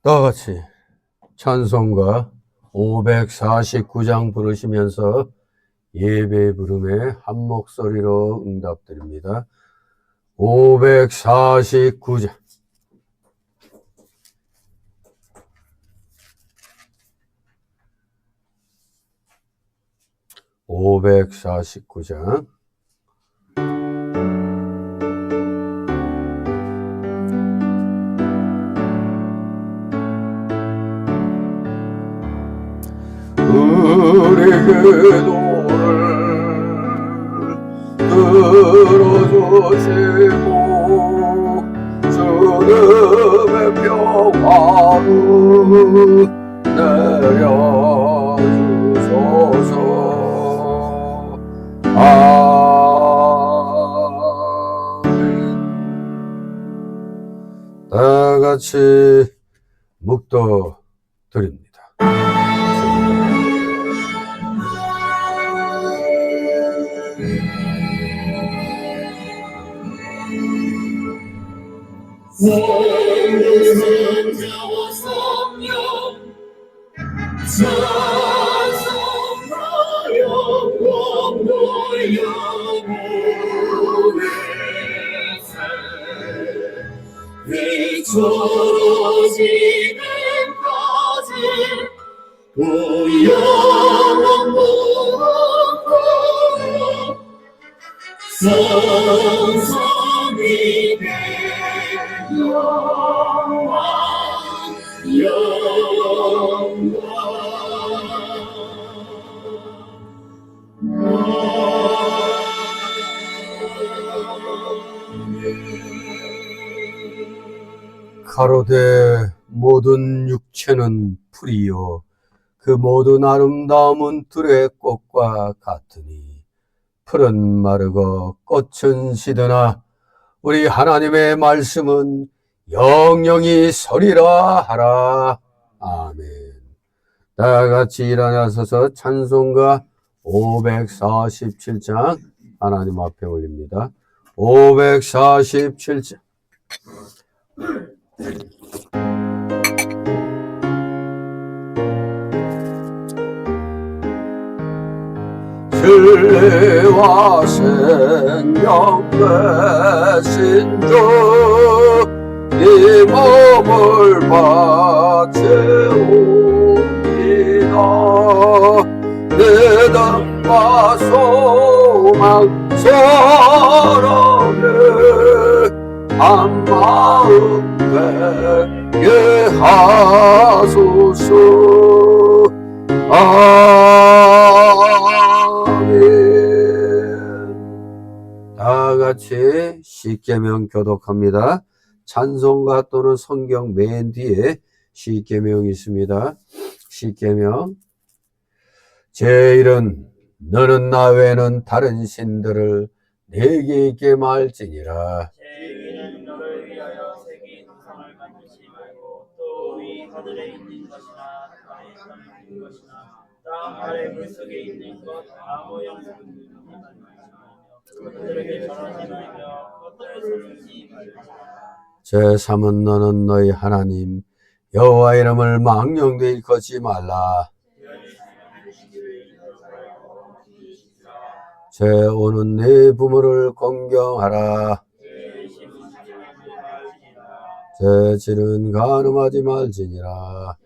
다 같이 찬송가 549장 부르시면서 예배 부름에 한 목소리로 응답드립니다. 549장. 우리 기도를 들어주시고 주님의 평화를 내려주소서. 아멘. 다같이 묵도 드립니다. 성자와 성령 찬송하여 영광 돌려보내세. 비춰지는까지 또 영원 무궁하여 성성이 영광 가로되 모든 육체는 풀이요 그 모든 아름다움은 들의 꽃과 같으니 풀은 마르고 꽃은 시드나 우리 하나님의 말씀은 영영이 서리라 하라. 아멘. 다같이 일어나서서 찬송가 547장 하나님 앞에 올립니다. 547장. 진리와 생명 되신 주 이 몸을 바치옵니다. 믿음과 소망 사랑에 한마음 되게 하소서. 아멘. 다같이 십계명 교독합니다. 찬송가 또는 성경 맨 뒤에 십계명이 있습니다. 십계명. 제1은 너는 나 외에는 다른 신들을 내게 있게 말지니라. 제2는 너를 위하여 새긴 우상을 만들지 말고 또 위 하늘에 있는 것이나 땅에 있는 것이나 땅 아래 물속에 있는 것 아무 영상을 만들지 말며 그들에게 절하지 말며 겉으로 섬기지 말지라. 제3은 너는 너희 하나님 여호와 이름을 망령되이 일컫지 말라. 제5는 네 부모를 공경하라. 제7은 간음하지 말지니라.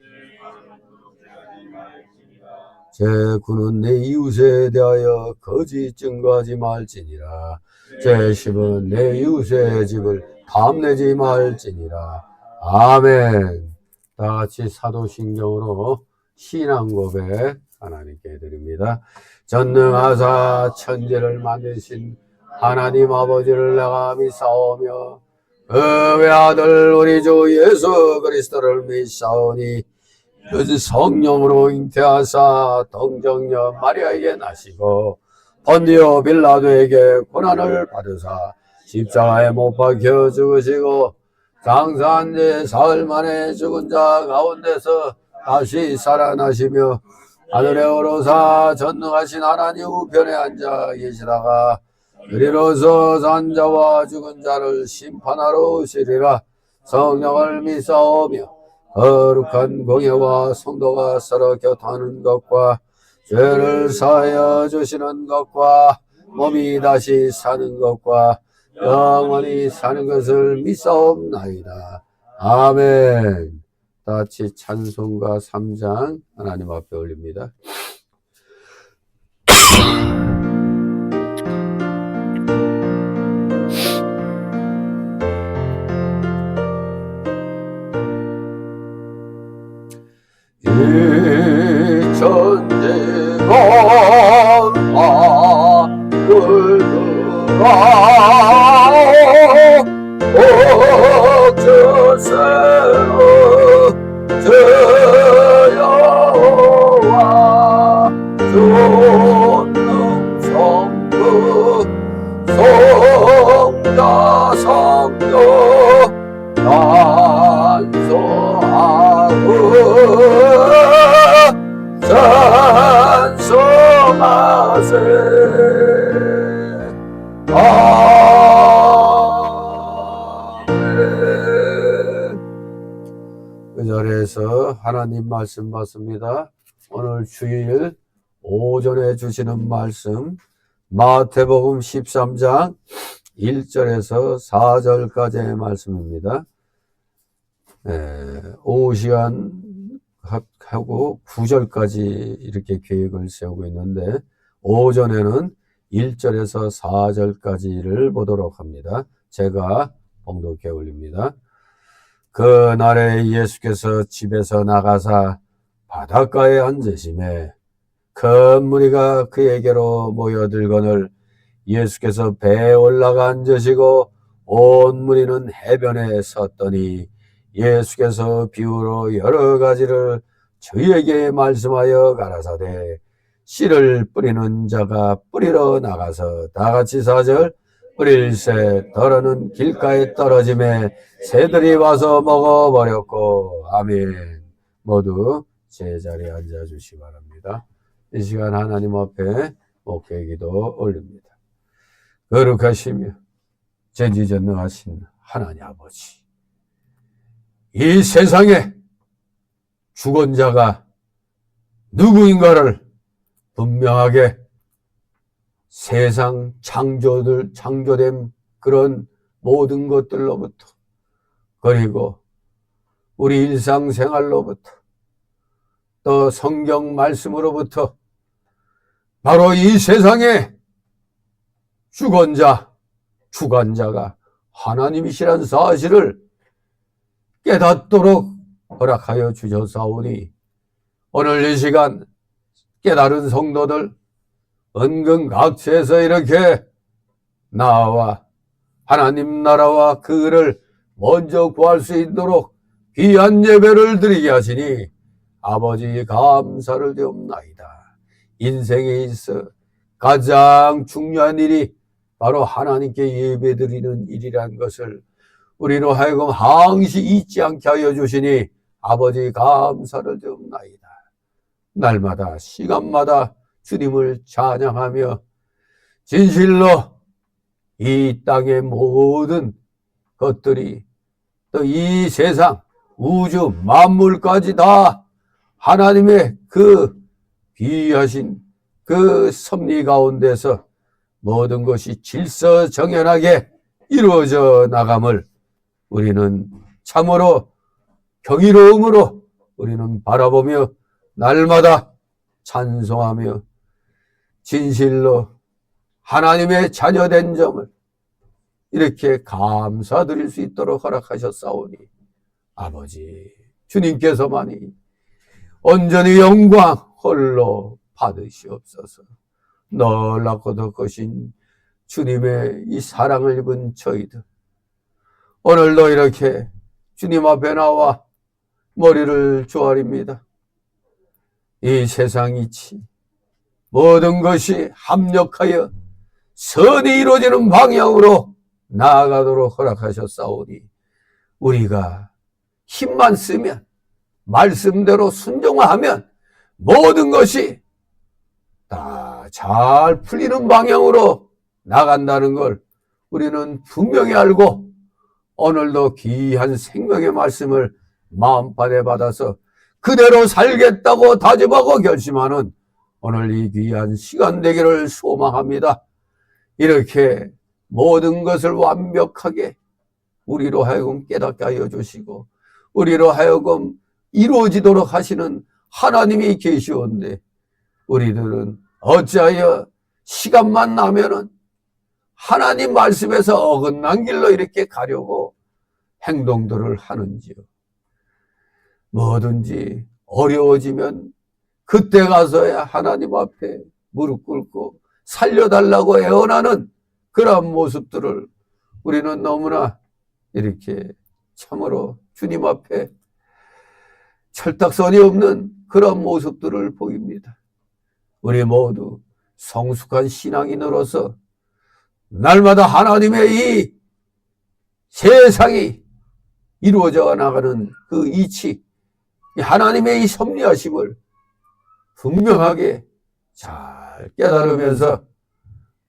제9는 내 이웃에 대하여 거짓 증거하지 말지니라. 제10은 내 이웃의 집을 탐내지 말지니라. 아멘. 다같이 사도신경으로 신앙 고백 하나님께 드립니다. 전능하사 천지를 만드신 하나님 아버지를 내가 믿사오며 그 외아들 우리 주 예수 그리스도를 믿사오니 그 성령으로 잉태하사 동정녀 마리아에게 나시고 본디오 빌라도에게 고난을 받으사 십자가에 못 박혀 죽으시고 장사한 지 사흘 만에 죽은 자 가운데서 다시 살아나시며 하늘에 오르사 전능하신 하나님 우편에 앉아 계시다가 그리로서 산 자와 죽은 자를 심판하러 오시리라. 성령을 믿사오며 거룩한 공예와 성도가 서로 곁하는 것과 죄를 사하여 주시는 것과 몸이 다시 사는 것과 영원히 사는 것을 믿사옵나이다. 아멘. 다 같이 찬송가 3장 하나님 앞에 올립니다. 이 천지가 물들어 옥주세로 주여와 존능성부 성자성도 찬송하고 찬송하세. 아멘. 그 자리에서 하나님 말씀 받습니다. 오늘 주일 오전에 주시는 말씀 마태복음 13장 1절에서 4절까지의 말씀입니다. 오후 시간 하고 9절까지 이렇게 계획을 세우고 있는데 오전에는 1절에서 4절까지를 보도록 합니다. 제가 봉독해 올립니다. 그날에 예수께서 집에서 나가사 바닷가에 앉으시매 큰 무리가 그에게로 모여들거늘 예수께서 배에 올라가 앉으시고 온 무리는 해변에 섰더니 예수께서 비유로 여러 가지를 저희에게 말씀하여 가라사대 씨를 뿌리는 자가 뿌리러 나가서 다같이 4절 뿌릴새 더러는 길가에 떨어짐에 새들이 와서 먹어버렸고 아멘. 모두 제자리에 앉아주시기 바랍니다. 이 시간 하나님 앞에 목회기도 올립니다. 거룩하시며 전지전능하신 하나님 아버지, 이 세상에 주권자가 누구인가를 분명하게 세상 창조된 그런 모든 것들로부터 그리고 우리 일상생활로부터 또 성경 말씀으로부터 바로 이 세상에 주관자가 하나님이시란 사실을 깨닫도록 허락하여 주셨사오니 오늘 이 시간 깨달은 성도들 은근 각처에서 이렇게 나와 하나님 나라와 그를 먼저 구할 수 있도록 귀한 예배를 드리게 하시니 아버지 감사를 드옵나이다. 인생에 있어 가장 중요한 일이 바로 하나님께 예배 드리는 일이란 것을 우리로 하여금 항시 잊지 않게 하여 주시니 아버지 감사를 드옵나이다. 날마다 시간마다 주님을 찬양하며 진실로 이 땅의 모든 것들이 또 이 세상 우주 만물까지 다 하나님의 그 귀하신 그 섭리 가운데서 모든 것이 질서정연하게 이루어져 나감을 우리는 참으로 경이로움으로 우리는 바라보며 날마다 찬송하며 진실로 하나님의 자녀된 점을 이렇게 감사드릴 수 있도록 허락하셨사오니 아버지 주님께서만이 온전히 영광 홀로 받으시옵소서. 놀랍고도 크신 주님의 이 사랑을 입은 저희들 오늘도 이렇게 주님 앞에 나와 머리를 조아립니다. 이 세상이치 모든 것이 합력하여 선이 이루어지는 방향으로 나아가도록 허락하셨사오니 우리가 힘만 쓰면 말씀대로 순종하면 모든 것이 다 잘 풀리는 방향으로 나간다는 걸 우리는 분명히 알고 오늘도 귀한 생명의 말씀을 마음판에 받아서 그대로 살겠다고 다짐하고 결심하는 오늘 이 귀한 시간 되기를 소망합니다. 이렇게 모든 것을 완벽하게 우리로 하여금 깨닫게 하여 주시고 우리로 하여금 이루어지도록 하시는 하나님이 계시온데 우리들은 어찌하여 시간만 나면은 하나님 말씀에서 어긋난 길로 이렇게 가려고 행동들을 하는지요. 뭐든지 어려워지면 그때 가서야 하나님 앞에 무릎 꿇고 살려달라고 애원하는 그러한 모습들을 우리는 너무나 이렇게 참으로 주님 앞에 철딱선이 없는 그런 모습들을 보입니다. 우리 모두 성숙한 신앙인으로서 날마다 하나님의 이 세상이 이루어져 나가는 그 이치, 하나님의 이 섭리하심을 분명하게 잘 깨달으면서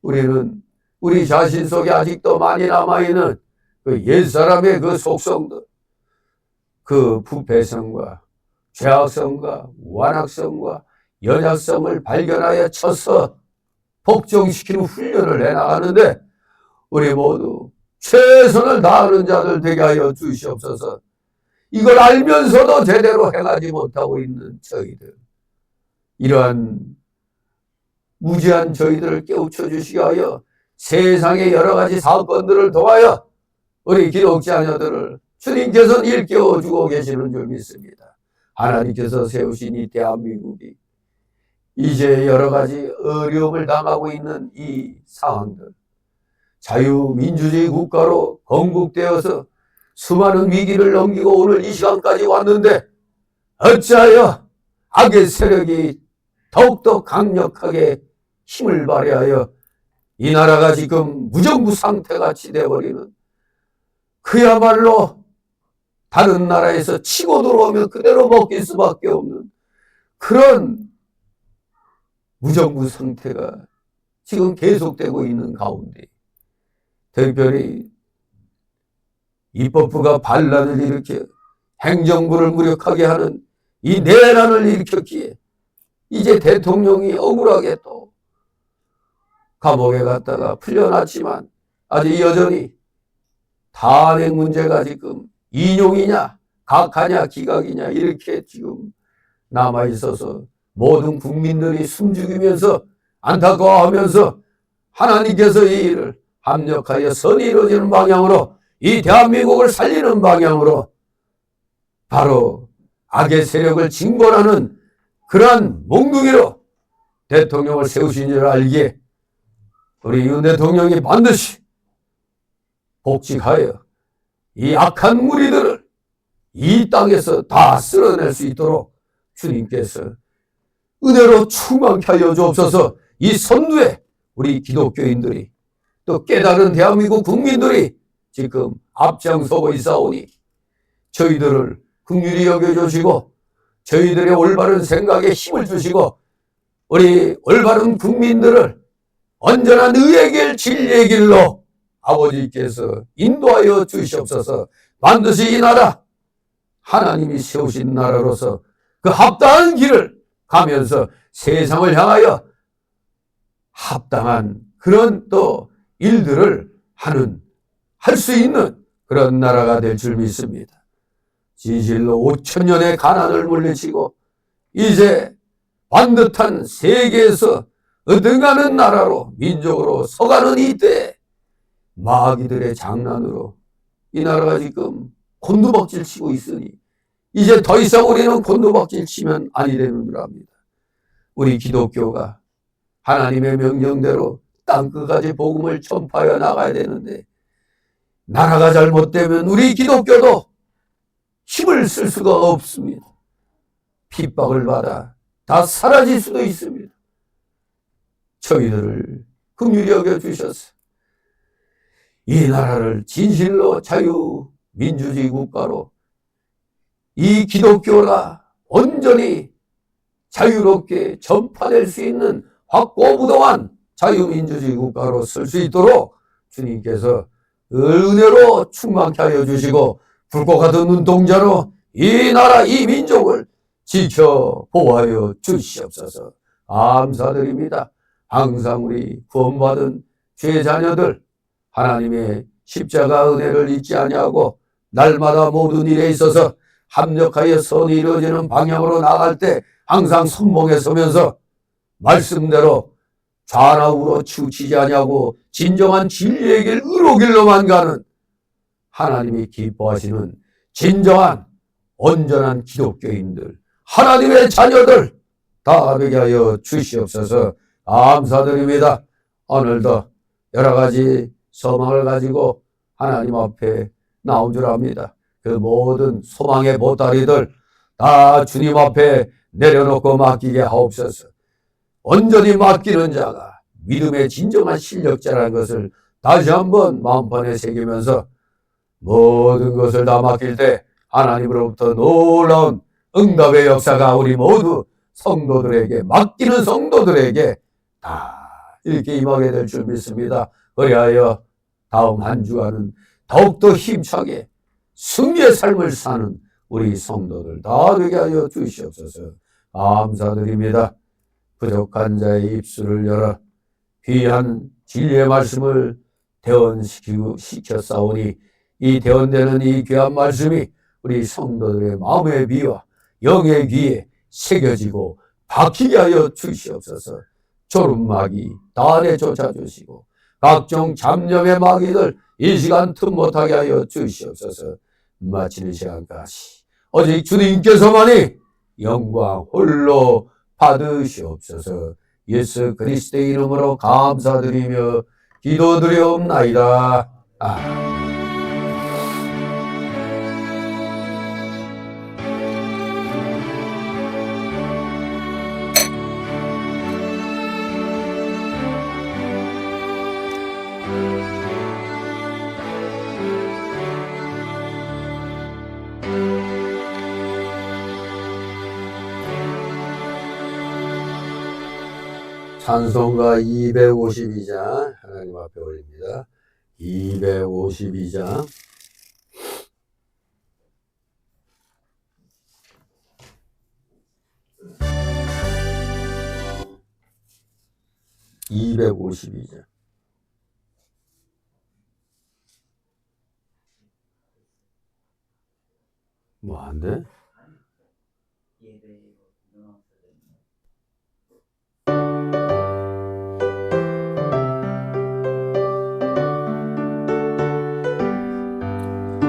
우리는 우리 자신 속에 아직도 많이 남아있는 그 옛사람의 그 속성들, 그 부패성과 죄악성과 완악성과 연약성을 발견하여 쳐서 복종시키는 훈련을 해나가는데 우리 모두 최선을 다하는 자들 되게 하여 주시옵소서. 이걸 알면서도 제대로 행하지 못하고 있는 저희들, 이러한 무지한 저희들을 깨우쳐 주시게 하여 세상의 여러 가지 사건들을 통하여 우리 기독자 자녀들을 주님께서는 일깨워 주고 계시는 줄 믿습니다. 하나님께서 세우신 이 대한민국이 이제 여러 가지 어려움을 당하고 있는 이 상황들, 자유민주주의 국가로 건국되어서 수많은 위기를 넘기고 오늘 이 시간까지 왔는데 어찌하여 악의 세력이 더욱더 강력하게 힘을 발휘하여 이 나라가 지금 무정부 상태같이 되어버리는, 그야말로 다른 나라에서 치고 들어오면 그대로 먹힐 수밖에 없는 그런 무정부 상태가 지금 계속되고 있는 가운데 특별히 입법부가 반란을 일으켜 행정부를 무력하게 하는 이 내란을 일으켰기에 이제 대통령이 억울하게 또 감옥에 갔다가 풀려났지만 아직 여전히 탄핵 문제가 지금 인용이냐 각하냐 기각이냐 이렇게 지금 남아있어서 모든 국민들이 숨죽이면서 안타까워하면서 하나님께서 이 일을 합력하여 선이 이루어지는 방향으로, 이 대한민국을 살리는 방향으로 바로 악의 세력을 징벌하는 그러한 몽둥이로 대통령을 세우신 줄 알기에 우리 윤 대통령이 반드시 복직하여 이 악한 무리들을 이 땅에서 다 쓸어낼 수 있도록 주님께서 은혜로 충만케 하여 주옵소서. 이 선두에 우리 기독교인들이 또 깨달은 대한민국 국민들이 지금 앞장서고 있사오니 저희들을 긍휼히 여겨주시고 저희들의 올바른 생각에 힘을 주시고 우리 올바른 국민들을 온전한 의의 길 진리의 길로 아버지께서 인도하여 주시옵소서. 반드시 이 나라 하나님이 세우신 나라로서 그 합당한 길을 가면서 세상을 향하여 합당한 그런 또 일들을 할 수 있는 그런 나라가 될 줄 믿습니다. 진실로 5,000년의 가난을 물리치고 이제 반듯한 세계에서 어등가는 나라로 민족으로 서가는 이때에 마귀들의 장난으로 이 나라가 지금 곤두박질 치고 있으니 이제 더 이상 우리는 곤두박질 치면 아니 되는 줄 압니다. 우리 기독교가 하나님의 명령대로 땅끝까지 복음을 전파하여 나가야 되는데 나라가 잘못되면 우리 기독교도 힘을 쓸 수가 없습니다. 핍박을 받아 다 사라질 수도 있습니다. 저희들을 긍휼히 여겨주셔서 이 나라를 진실로 자유민주주의 국가로 이 기독교가 온전히 자유롭게 전파될 수 있는 확고부동한 자유민주주의 국가로 쓸 수 있도록 주님께서 은혜로 충만케 하여 주시고 불꽃 같은 눈동자로 이 나라 이 민족을 지켜 보호하여 주시옵소서. 감사드립니다. 항상 우리 구원받은 주의 자녀들 하나님의 십자가 은혜를 잊지 아니하고 날마다 모든 일에 있어서 합력하여 선이 이루어지는 방향으로 나갈 때 항상 선봉에 서면서 말씀대로 좌나 우로 치우치지 아니하고 진정한 진리의 길 의로 길로만 가는 하나님이 기뻐하시는 진정한 온전한 기독교인들 하나님의 자녀들 다 되게 하여 주시옵소서. 감사드립니다. 오늘도 여러 가지 소망을 가지고 하나님 앞에 나온 줄 압니다. 그 모든 소망의 보따리들 다 주님 앞에 내려놓고 맡기게 하옵소서. 온전히 맡기는 자가 믿음의 진정한 실력자라는 것을 다시 한번 마음판에 새기면서 모든 것을 다 맡길 때 하나님으로부터 놀라운 응답의 역사가 우리 모두 성도들에게 맡기는 성도들에게 다 이렇게 임하게 될 줄 믿습니다. 그리하여 다음 한 주간은 더욱더 힘차게 승리의 삶을 사는 우리 성도들 다 되게 하여 주시옵소서. 감사드립니다. 부족한 자의 입술을 열어 귀한 진리의 말씀을 대언시켰사오니 이 대언되는 이 귀한 말씀이 우리 성도들의 마음의 귀와 영의 귀에 새겨지고 박히게 하여 주시옵소서. 졸음마귀 달에 쫓아주시고 각종 잡념의 마귀들 이 시간 틈 못하게 하여 주시옵소서. 마치는 시간까지 오직 주님께서만이 영광 홀로 받으시옵소서. 예수 그리스도의 이름으로 감사드리며 기도드리옵나이다. 아멘. 찬송가 252장 하나님 앞에 올립니다. 252장 252장 뭐 안 돼?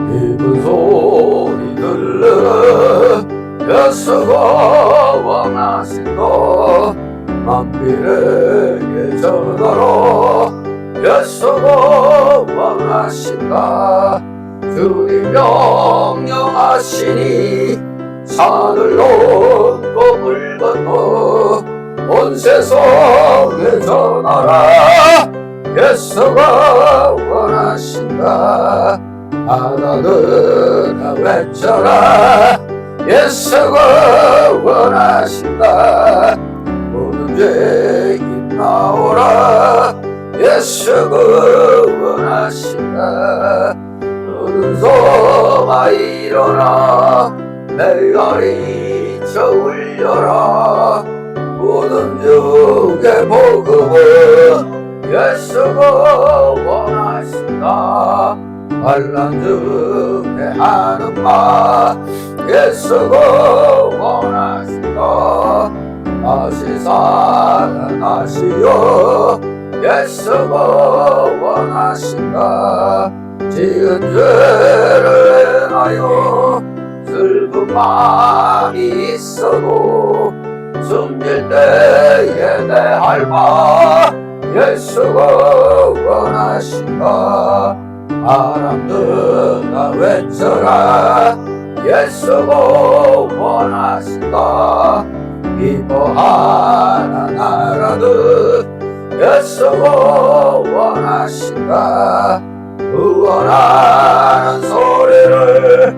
깊은 소리 들르는 예수가 원하신다. 만민에게 전하라. 예수가 원하신다. 주님 명령하시니 산을 넘고 물 건너 온 세상에 전하라. 예수가 원하신다. 하나들아 외쳐라. 예수가 원하신다. 모든 죄인 나오라. 예수가 원하신다. 모든 소마 일어나 메아리 쳐 울려라. 모든 육의 복음은 예수가 원하신다. 환난 중에 하는 말 예수가 원하신다. 다시 살아나시어 예수가 원하신다. 지은 죄를 행하여 슬픈 마음이 있어도 숨길 때에 내 할마 예수가 원하신다. 바람들아 외쳐라. 예수가 원하신다. 기뻐하는 나라들 예수가 원하신다. 구원하는 소리를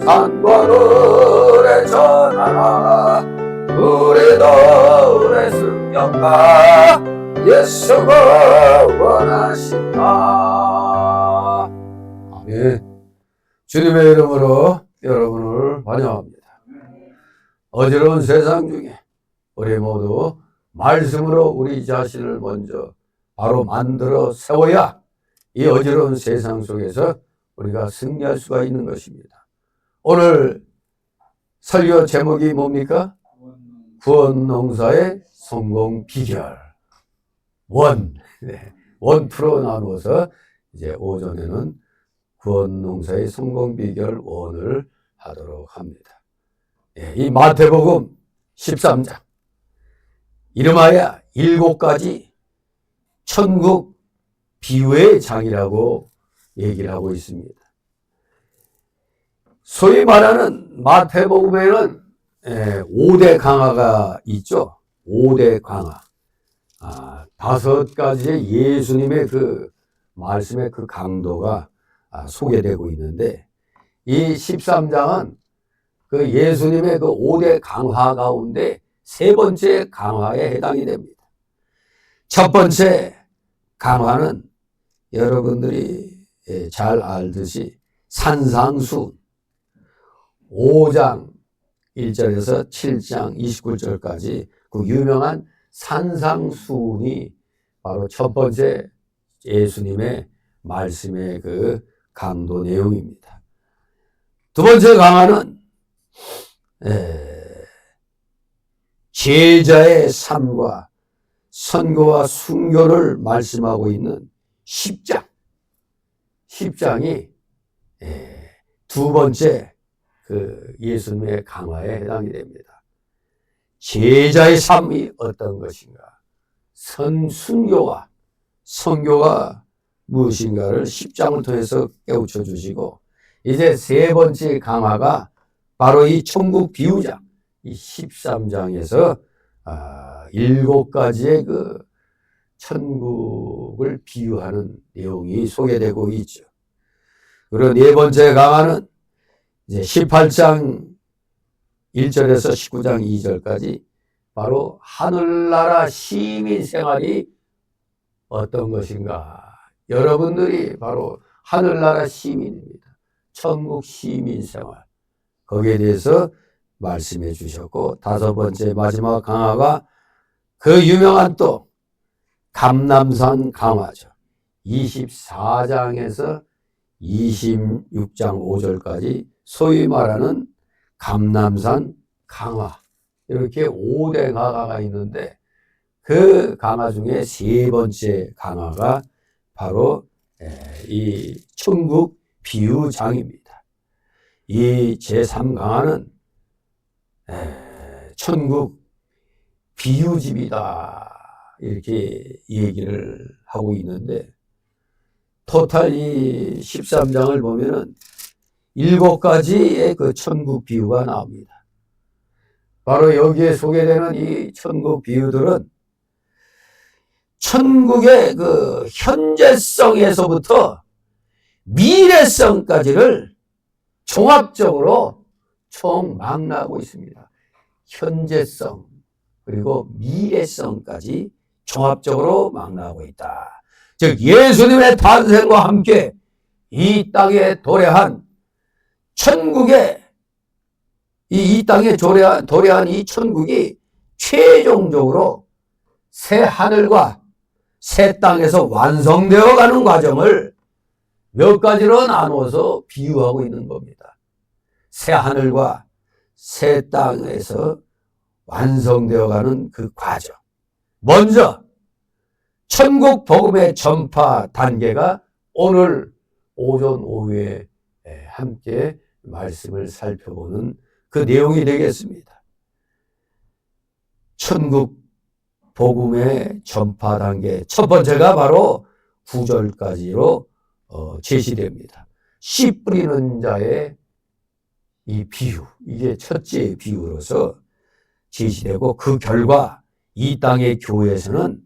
산과 들에 전하라. 우리들의 승경가 예수가 원하신다. 아멘. 주님의 이름으로 여러분을 환영합니다. 어지러운 세상 중에 우리 모두 말씀으로 우리 자신을 먼저 바로 만들어 세워야 이 어지러운 세상 속에서 우리가 승리할 수가 있는 것입니다. 오늘 설교 제목이 뭡니까? 구원농사의 성공 비결. 원투로 나누어서 이제 오전에는 구원농사의 성공 비결 1을 하도록 합니다. 이 마태복음 13장 이름하여 7가지 천국 비유의 장이라고 얘기를 하고 있습니다. 소위 말하는 마태복음에는 5대 강화가 있죠. 5대 강화. 5가지의 예수님의 그 말씀의 그 강도가 소개되고 있는데, 이 13장은 그 예수님의 그 5대 강화 가운데 3번째 강화에 해당이 됩니다. 첫 번째 강화는 여러분들이 잘 알듯이 산상수훈 5장 1절에서 7장 29절까지 그 유명한 산상수훈이 바로 첫 번째 예수님의 말씀의 그 강도 내용입니다. 두 번째 강화는 제자의 삶과 선교와 순교를 말씀하고 있는 10장이 두 번째 그 예수님의 강화에 해당이 됩니다. 제자의 삶이 어떤 것인가, 순교와 선교가 무엇인가를 10장을 통해서 깨우쳐 주시고, 이제 3번째 강화가 바로 이 천국 비유장, 이 13장에서 7가지의 그 천국을 비유하는 내용이 소개되고 있죠. 그리고 4번째 강화는 이제 18장 1절에서 19장 2절까지 바로 하늘나라 시민 생활이 어떤 것인가. 여러분들이 바로 하늘나라 시민입니다. 천국 시민 생활. 거기에 대해서 말씀해 주셨고, 5번째 마지막 강화가 그 유명한 또 감람산 강화죠. 24장에서 26장 5절까지 소위 말하는 감람산 강화. 이렇게 5대 강화가 있는데, 그 강화 중에 3번째 강화가 바로 이 천국 비유장입니다. 이 제3강화는 천국 비유집이다, 이렇게 얘기를 하고 있는데, 토탈 이 13장을 보면은 7가지의 그 천국 비유가 나옵니다. 바로 여기에 소개되는 이 천국 비유들은 천국의 그 현재성에서부터 미래성까지를 종합적으로 총망라하고 있습니다. 현재성 그리고 미래성까지 종합적으로 망라하고 있다. 즉 예수님의 탄생과 함께 이 땅에 도래한 천국의 이 땅에 도래한 이 천국이 최종적으로 새 하늘과 새 땅에서 완성되어 가는 과정을 몇 가지로 나누어서 비유하고 있는 겁니다. 새 하늘과 새 땅에서 완성되어 가는 그 과정. 먼저 천국 복음의 전파 단계가 오늘 오전 오후에 함께 말씀을 살펴보는 그 내용이 되겠습니다. 천국 복음의 전파 단계 첫 번째가 바로 9절까지로 제시됩니다. 씨 뿌리는 자의 이 비유, 이게 첫째 비유로서 제시되고, 그 결과 이 땅의 교회에서는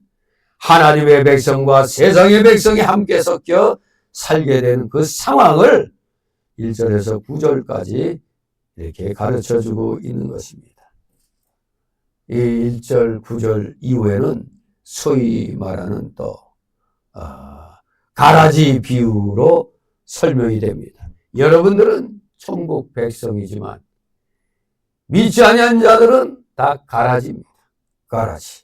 하나님의 백성과 세상의 백성이 함께 섞여 살게 되는 그 상황을 1절에서 9절까지 이렇게 가르쳐주고 있는 것입니다. 이 1절, 9절 이후에는 소위 말하는 또 가라지 비유로 설명이 됩니다. 여러분들은 천국 백성이지만 믿지 아니한 자들은 다 가라지입니다. 가라지.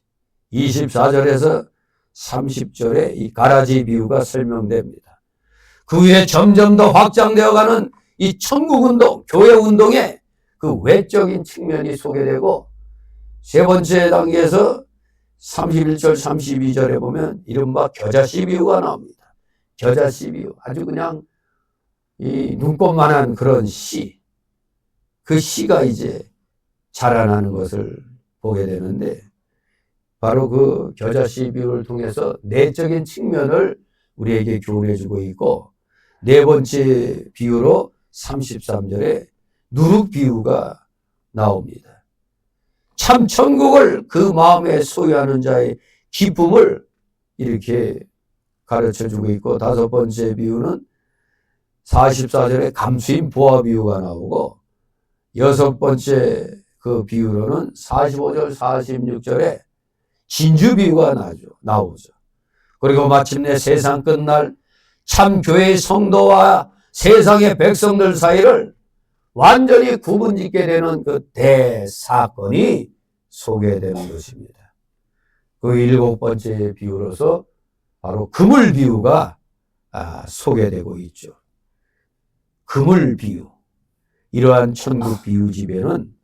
24절에서 30절에 이 가라지 비유가 설명됩니다. 그 후에 점점 더 확장되어가는 이 천국운동, 교회운동의 그 외적인 측면이 소개되고, 세 번째 단계에서 31절, 32절에 보면 이른바 겨자씨 비유가 나옵니다. 겨자씨 비유. 아주 그냥 이 눈꽃만한 그런 씨. 그 씨가 이제 자라나는 것을 보게 되는데, 바로 그 겨자씨 비유를 통해서 내적인 측면을 우리에게 교훈해 주고 있고, 네 번째 비유로 33절에 누룩 비유가 나옵니다. 참 천국을 그 마음에 소유하는 자의 기쁨을 이렇게 가르쳐 주고 있고, 다섯 번째 비유는 44절에 감수인 부하 비유가 나오고, 여섯 번째 그 비유로는 45절, 46절에 진주 비유가 나오죠. 그리고 마침내 세상 끝날 참 교회의 성도와 세상의 백성들 사이를 완전히 구분짓게 되는 그 대사건이 소개되는 것입니다. 그 일곱 번째 비유로서 바로 그물 비유가 소개되고 있죠. 그물 비유. 이러한 천국 비유집에는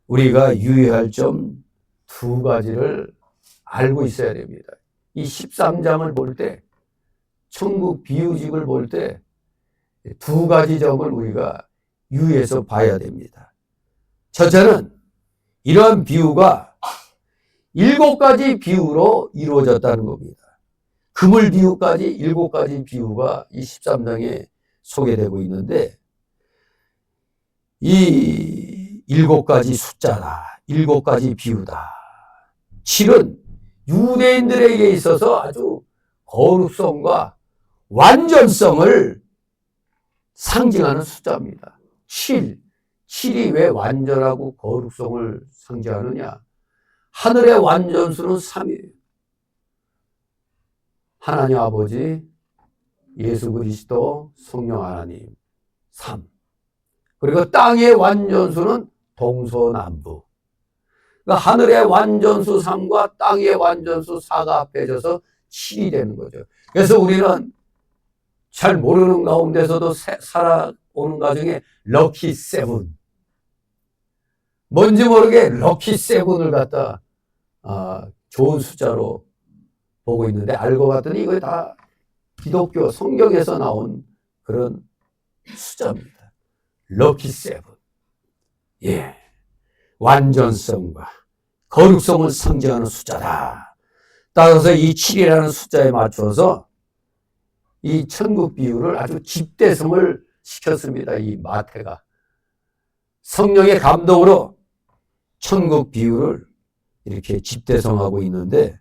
우리가 유의할 점 두 가지를 알고 있어야 됩니다. 이 13장을 볼 때, 천국 비유집을 볼 때 두 가지 점을 우리가 유의해서 봐야 됩니다. 첫째는 이러한 비유가 7가지 비유로 이루어졌다는 겁니다. 그물 비유까지 7가지 비유가 이 13장에 소개되고 있는데, 이 7가지 숫자다, 7가지 비유다. 7은 유대인들에게 있어서 아주 거룩성과 완전성을 상징하는 숫자입니다. 7이 왜 완전하고 거룩성을 상징하느냐? 하늘의 완전수는 3이에요. 하나님 아버지, 예수 그리스도, 성령 하나님 3. 그리고 땅의 완전수는 동서남북. 그러니까 하늘의 완전수 3과 땅의 완전수 4가 합해져서 7이 되는 거죠. 그래서 우리는 잘 모르는 가운데서도 살아오는 가정에 럭키 세븐. 뭔지 모르게 럭키 세븐을 갖다 좋은 숫자로 보고 있는데, 알고 봤더니 이거 다 기독교 성경에서 나온 그런 숫자입니다. 럭키 세븐. 예. 완전성과 거룩성을 상징하는 숫자다. 따라서 이 7이라는 숫자에 맞춰서 이 천국 비유를 아주 집대성을 시켰습니다. 이 마태가. 성령의 감동으로 천국 비유를 이렇게 집대성하고 있는데,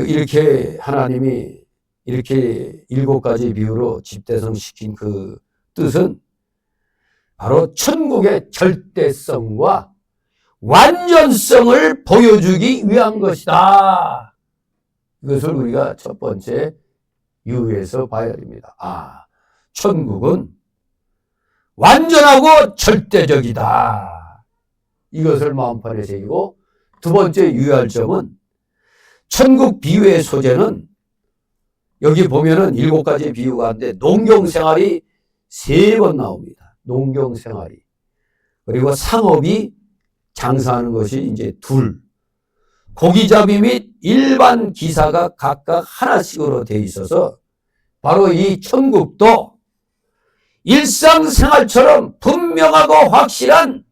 이렇게 하나님이 이렇게 7가지 비유로 집대성 시킨 그 뜻은 바로 천국의 절대성과 완전성을 보여주기 위한 것이다. 이것을 우리가 첫 번째 유의해서 봐야 됩니다. 천국은 완전하고 절대적이다. 이것을 마음판에 새기고, 두 번째 유의할 점은 천국 비유의 소재는 여기 보면은 7가지 비유가 있는데 농경생활이 3번 나옵니다. 농경생활이. 그리고 상업이 장사하는 것이 이제 2. 고기잡이 및 일반 기사가 각각 하나씩으로 되어 있어서 바로 이 천국도 일상생활처럼 분명하고 확실한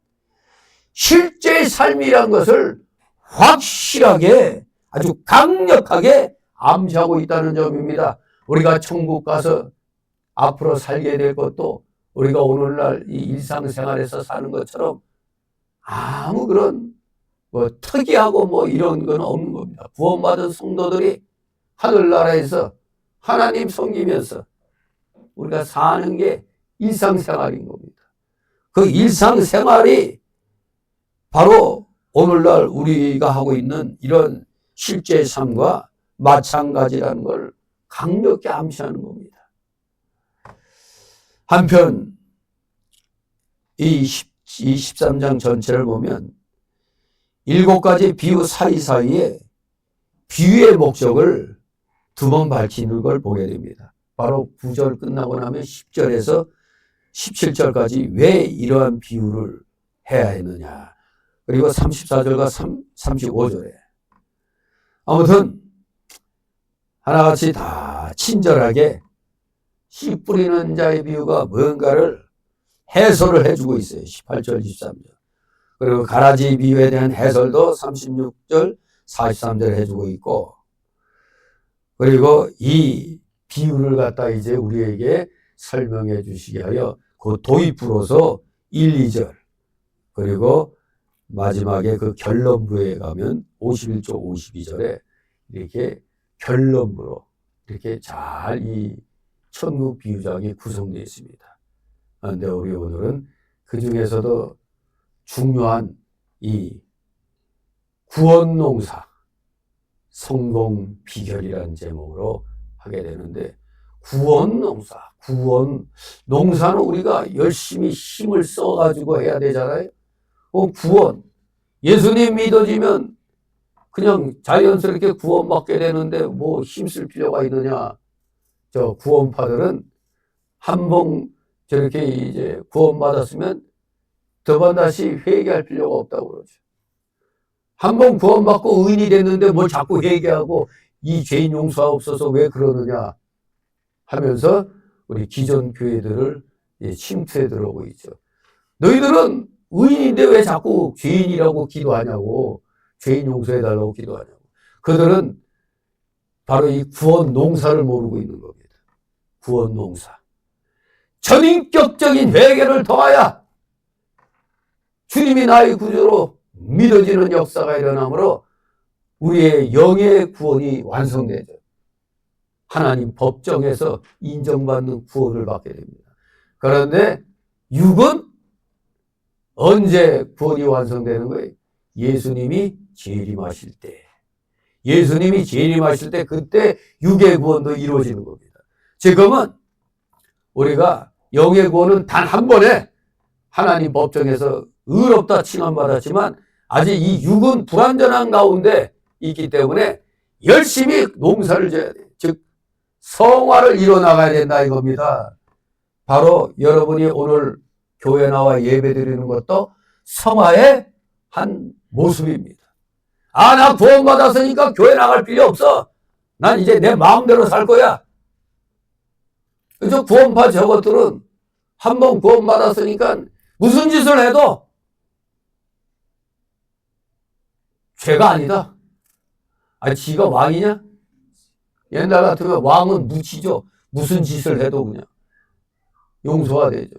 실제 삶이란 것을 확실하게 아주 강력하게 암시하고 있다는 점입니다. 우리가 천국 가서 앞으로 살게 될 것도 우리가 오늘날 이 일상생활에서 사는 것처럼 아무 그런 특이하고 이런 건 없는 겁니다. 구원받은 성도들이 하늘나라에서 하나님 섬기면서 우리가 사는 게 일상생활인 겁니다. 그 일상생활이 바로 오늘날 우리가 하고 있는 이런 실제 삶과 마찬가지라는 걸 강력히 암시하는 겁니다. 한편 이 13장 전체를 보면 7가지 비유 사이사이에 비유의 목적을 2번 밝히는 걸 보게 됩니다. 바로 9절 끝나고 나면 10절에서 17절까지 왜 이러한 비유를 해야 했느냐. 그리고 34절과 35절에 아무튼 하나같이 다 친절하게 씨 뿌리는 자의 비유가 뭔가를 해설을 해주고 있어요. 18절, 23절. 그리고 가라지 비유에 대한 해설도 36절, 43절 해주고 있고, 그리고 이 비유를 갖다 이제 우리에게 설명해 주시게 하여 그 도입부로서 1, 2절, 그리고 마지막에 그 결론부에 가면 51조 52절에 이렇게 결론부로 이렇게 잘 이 천국 비유장이 구성되어 있습니다. 그런데 우리 오늘은 그 중에서도 중요한 이 구원농사 성공 비결이라는 제목으로 하게 되는데, 구원농사는 우리가 열심히 힘을 써가지고 해야 되잖아요. 구원, 예수님 믿어지면 그냥 자연스럽게 구원받게 되는데 뭐 힘쓸 필요가 있느냐. 저 구원파들은 한번 저렇게 이제 구원받았으면 두 번 다시 회개할 필요가 없다고 그러죠. 한번 구원받고 의인이 됐는데 뭘 자꾸 회개하고 이 죄인 용서하옵소서 왜 그러느냐 하면서 우리 기존 교회들을 침투해 들어오고 있죠. 너희들은 의인인데 왜 자꾸 죄인이라고 기도하냐고, 죄인 용서해 달라고 기도하냐고. 그들은 바로 이 구원 농사를 모르고 있는 겁니다. 구원 농사. 전인격적인 회개를 통하여 주님이 나의 구주로 믿어지는 역사가 일어나므로 우리의 영의 구원이 완성되죠. 하나님 법정에서 인정받는 구원을 받게 됩니다. 그런데 육은 언제 구원이 완성되는 거예요? 예수님이 재림하실 때. 예수님이 재림하실 때 그때 육의 구원도 이루어지는 겁니다. 지금은 우리가 영의 구원은 단 한 번에 하나님 법정에서 의롭다 칭함받았지만 아직 이 육은 불완전한 가운데 있기 때문에 열심히 농사를 져야 돼요. 즉 성화를 이뤄나가야 된다 이겁니다. 바로 여러분이 오늘 교회 나와 예배 드리는 것도 성화의 한 모습입니다. 나 구원받았으니까 교회 나갈 필요 없어. 난 이제 내 마음대로 살 거야. 그래서 구원파 저것들은 한번 구원받았으니까 무슨 짓을 해도 죄가 아니다. 지가 왕이냐? 옛날 같으면 왕은 무치죠. 무슨 짓을 해도 그냥 용서가 되죠.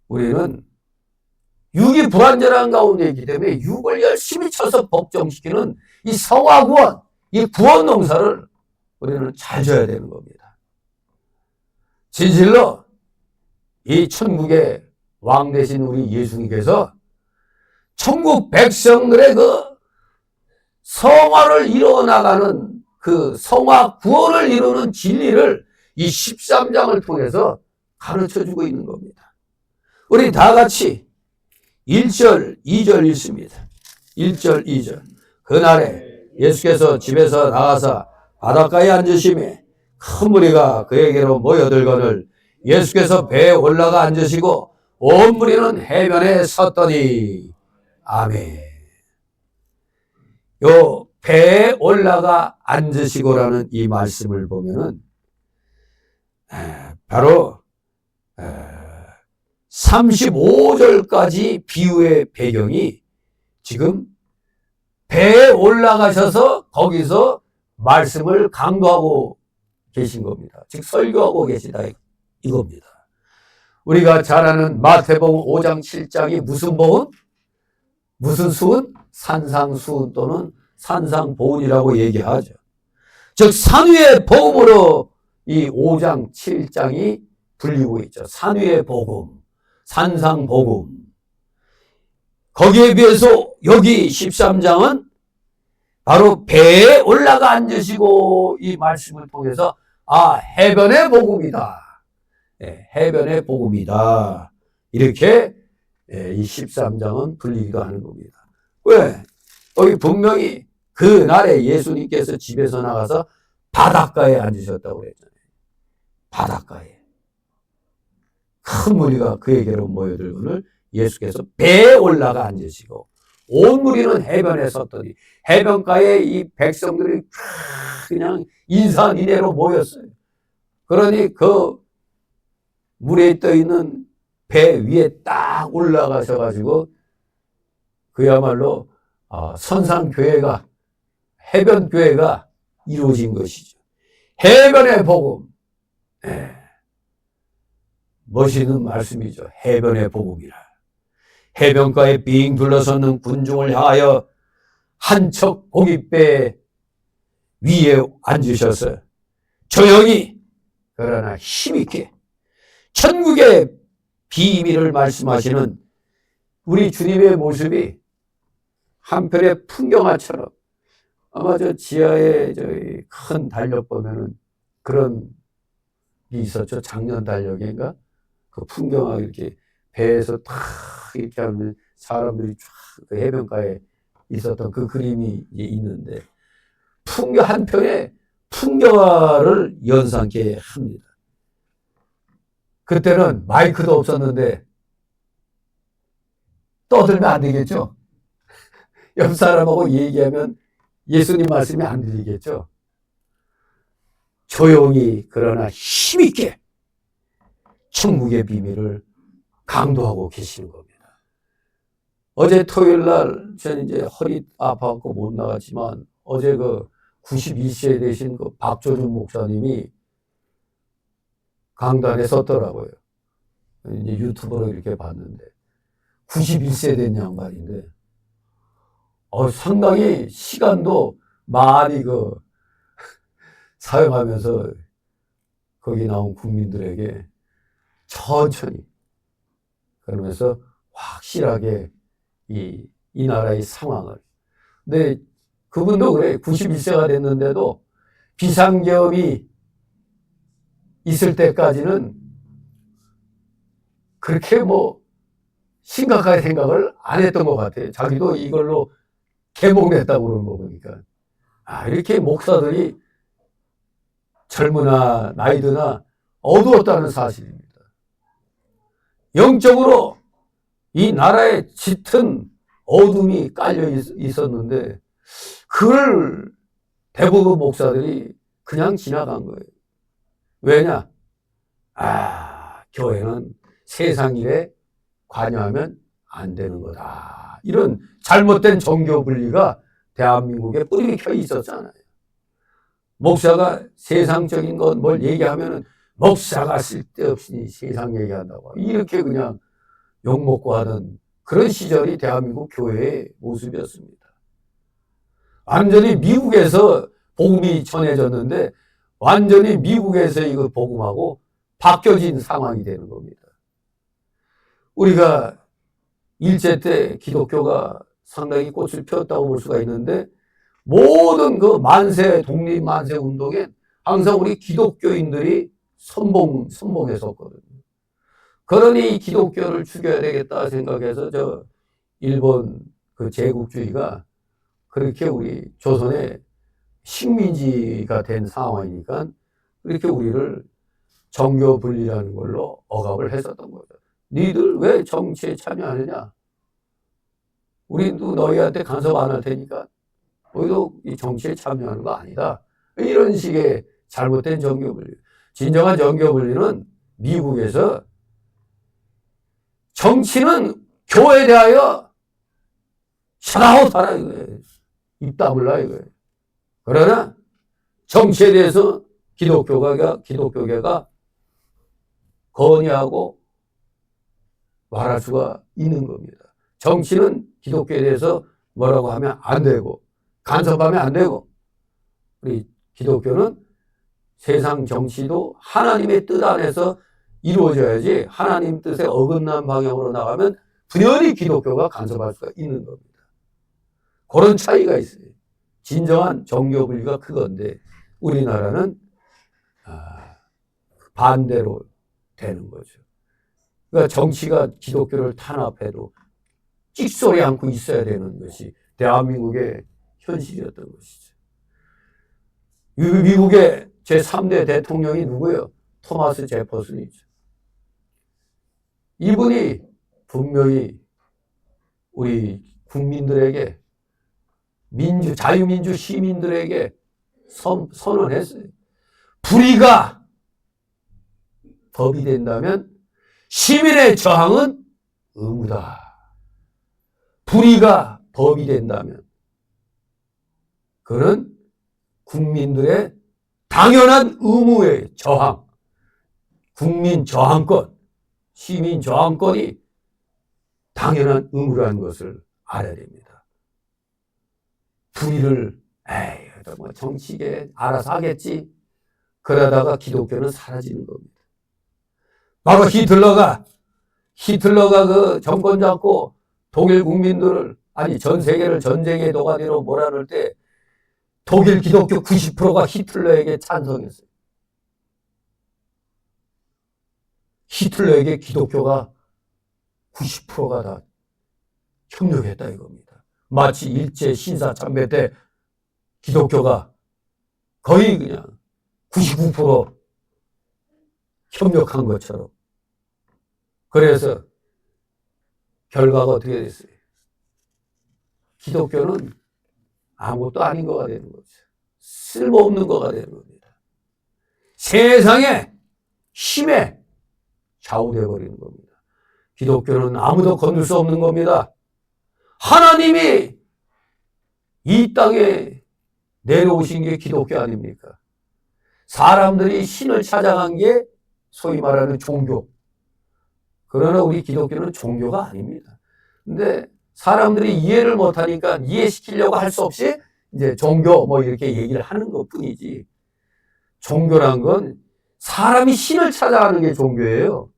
우리는 육이 불완전한 가운데 있기 때문에 육을 열심히 쳐서 복종시키는 이 성화구원, 이 구원 농사를 우리는 잘 져야 되는 겁니다. 진실로 이 천국의 왕 되신 우리 예수님께서 천국 백성들의 그 성화를 이루어나가는 그 성화 구원을 이루는 진리를 이 13장을 통해서 가르쳐주고 있는 겁니다. 우리 다 같이 1절, 2절 읽습니다. 1절, 2절. 그날에 예수께서 집에서 나가사 바닷가에 앉으시매 큰 무리가 그에게로 모여들거늘 예수께서 배에 올라가 앉으시고 온 무리는 해변에 섰더니 아멘. 요 배에 올라가 앉으시고라는 이 말씀을 보면은 바로 35절까지 비유의 배경이 지금 배에 올라가셔서 거기서 말씀을 강도하고 계신 겁니다. 즉 설교하고 계시다 이겁니다. 우리가 잘 아는 마태복음 5장 7장이 무슨 보은? 무슨 수은? 산상수훈 또는 산상보훈이라고 얘기하죠. 즉 산위의 복음으로 이 5장 7장이 불리고 있죠. 산위의 복음, 산상복음. 거기에 비해서 여기 13장은 바로 배에 올라가 앉으시고 이 말씀을 통해서 해변의 복음이다. 해변의 복음이다. 이렇게 이 13장은 불리기도 하는 겁니다. 왜? 여기 분명히 그날에 예수님께서 집에서 나가서 바닷가에 앉으셨다고 그랬잖아요. 바닷가에. 큰 무리가 그에게로 모여들거늘 예수께서 배에 올라가 앉으시고 온 무리는 해변에 섰더니 해변가에 이 백성들이 그냥 인산인해로 모였어요. 그러니 그 물에 떠 있는 배 위에 딱 올라가셔가지고 그야말로 선상교회가 해변교회가 이루어진 것이죠. 해변의 복음. 멋있는 말씀이죠. 해변의 복음이라. 해변가에 빙 둘러서는 군중을 향하여 한 척 고깃배 위에 앉으셔서 조용히 그러나 힘있게 천국의 비밀을 말씀하시는 우리 주님의 모습이 한편의 풍경화처럼 아마 저 지하에 저희 큰 달력 보면은 그런 게 있었죠. 작년 달력인가? 그 풍경화 이렇게 배에서 탁 이렇게 하면 사람들이 쫙 그 해변가에 있었던 그 그림이 있는데 풍경 한편에 풍경화를 연상케 합니다. 그때는 마이크도 없었는데 떠들면 안 되겠죠. 옆 사람하고 얘기하면 예수님 말씀이 안 들리겠죠. 조용히 그러나 힘있게 천국의 비밀을 강도하고 계시는 겁니다. 어제 토요일 날 저는 이제 허리 아파갖고 못 나갔지만 어제 그 91세 되신 그 박조준 목사님이 강단에 섰더라고요. 이제 유튜브로 이렇게 봤는데 91세 된 양반인데 상당히 시간도 많이 사용하면서 거기 나온 국민들에게 천천히 그러면서 확실하게 이 나라의 상황을. 근데 그분도 그래. 91세가 됐는데도 비상계엄이 있을 때까지는 그렇게 심각하게 생각을 안 했던 것 같아요. 자기도 이걸로 개몽했다고 그러는 거 보니까. 이렇게 목사들이 젊으나 나이드나 어두웠다는 사실입니다. 영적으로 이 나라에 짙은 어둠이 깔려 있었는데 그걸 대부분 목사들이 그냥 지나간 거예요. 왜냐? 교회는 세상 일에 관여하면 안 되는 거다. 이런 잘못된 종교 분리가 대한민국에 뿌리 켜 있었잖아요. 목사가 세상적인 것 뭘 얘기하면은 목사가 쓸데없이 세상 얘기한다고 이렇게 그냥 욕먹고 하는 그런 시절이 대한민국 교회의 모습이었습니다. 완전히 미국에서 복음이 전해졌는데 완전히 미국에서 이거 복음하고 바뀌어진 상황이 되는 겁니다. 우리가 일제 때 기독교가 상당히 꽃을 피웠다고 볼 수가 있는데 모든 그 독립 만세 운동에 항상 우리 기독교인들이 선봉했었거든요. 그러니 이 기독교를 죽여야 되겠다 생각해서 일본 그 제국주의가 그렇게 우리 조선의 식민지가 된 상황이니까 그렇게 우리를 정교 분리라는 걸로 억압을 했었던 거죠. 니들 왜 정치에 참여하느냐? 우리도 너희한테 간섭 안 할 테니까 너희도 이 정치에 참여하는 거 아니다. 이런 식의 잘못된 정교 분리. 진정한 정교 분리는 미국에서 정치는 교회에 대하여 셧아웃 하라 이거예요. 입 다물라 이거예요. 그러나 정치에 대해서 기독교계가 건의하고 말할 수가 있는 겁니다. 정치는 기독교에 대해서 뭐라고 하면 안 되고 간섭하면 안 되고 우리 기독교는 세상 정치도 하나님의 뜻 안에서 이루어져야지 하나님 뜻에 어긋난 방향으로 나가면 분연히 기독교가 간섭할 수가 있는 겁니다. 그런 차이가 있어요. 진정한 정교 분리가 그건데 우리나라는 반대로 되는 거죠. 그러니까 정치가 기독교를 탄압해도 찍소리 않고 있어야 되는 것이 대한민국의 현실이었던 것이죠. 미국의 제3대 대통령이 누구예요? 토마스 제퍼슨이죠. 이분이 분명히 우리 국민들에게 자유민주 시민들에게 선언했어요. 불의가 법이 된다면 시민의 저항은 의무다. 불의가 법이 된다면 그는 국민들의 당연한 의무의 저항, 국민 저항권, 시민 저항권이 당연한 의무라는 것을 알아야 됩니다. 불의를 뭐 정치계 알아서 하겠지. 그러다가 기독교는 사라지는 겁니다. 바로 히틀러가 그 정권 잡고 독일 국민들을 전 세계를 전쟁의 도가니로 몰아넣을 때 독일 기독교 90%가 히틀러에게 찬성했어요. 히틀러에게 기독교가 90%가 다 협력했다 이겁니다. 마치 일제 신사 참배 때 기독교가 거의 그냥 99% 협력한 것처럼. 그래서 결과가 어떻게 됐어요? 기독교는 아무것도 아닌 거가 되는 거죠. 쓸모없는 거가 되는 겁니다. 세상의 힘에 좌우되어 버리는 겁니다. 기독교는 아무도 건들 수 없는 겁니다. 하나님이 이 땅에 내려오신 게 기독교 아닙니까? 사람들이 신을 찾아간 게 소위 말하는 종교. 그러나 우리 기독교는 종교가 아닙니다. 근데 사람들이 이해를 못하니까 이해시키려고 할 수 없이 이제 종교 뭐 이렇게 얘기를 하는 것 뿐이지. 종교란 건 사람이 신을 찾아가는 게 종교예요.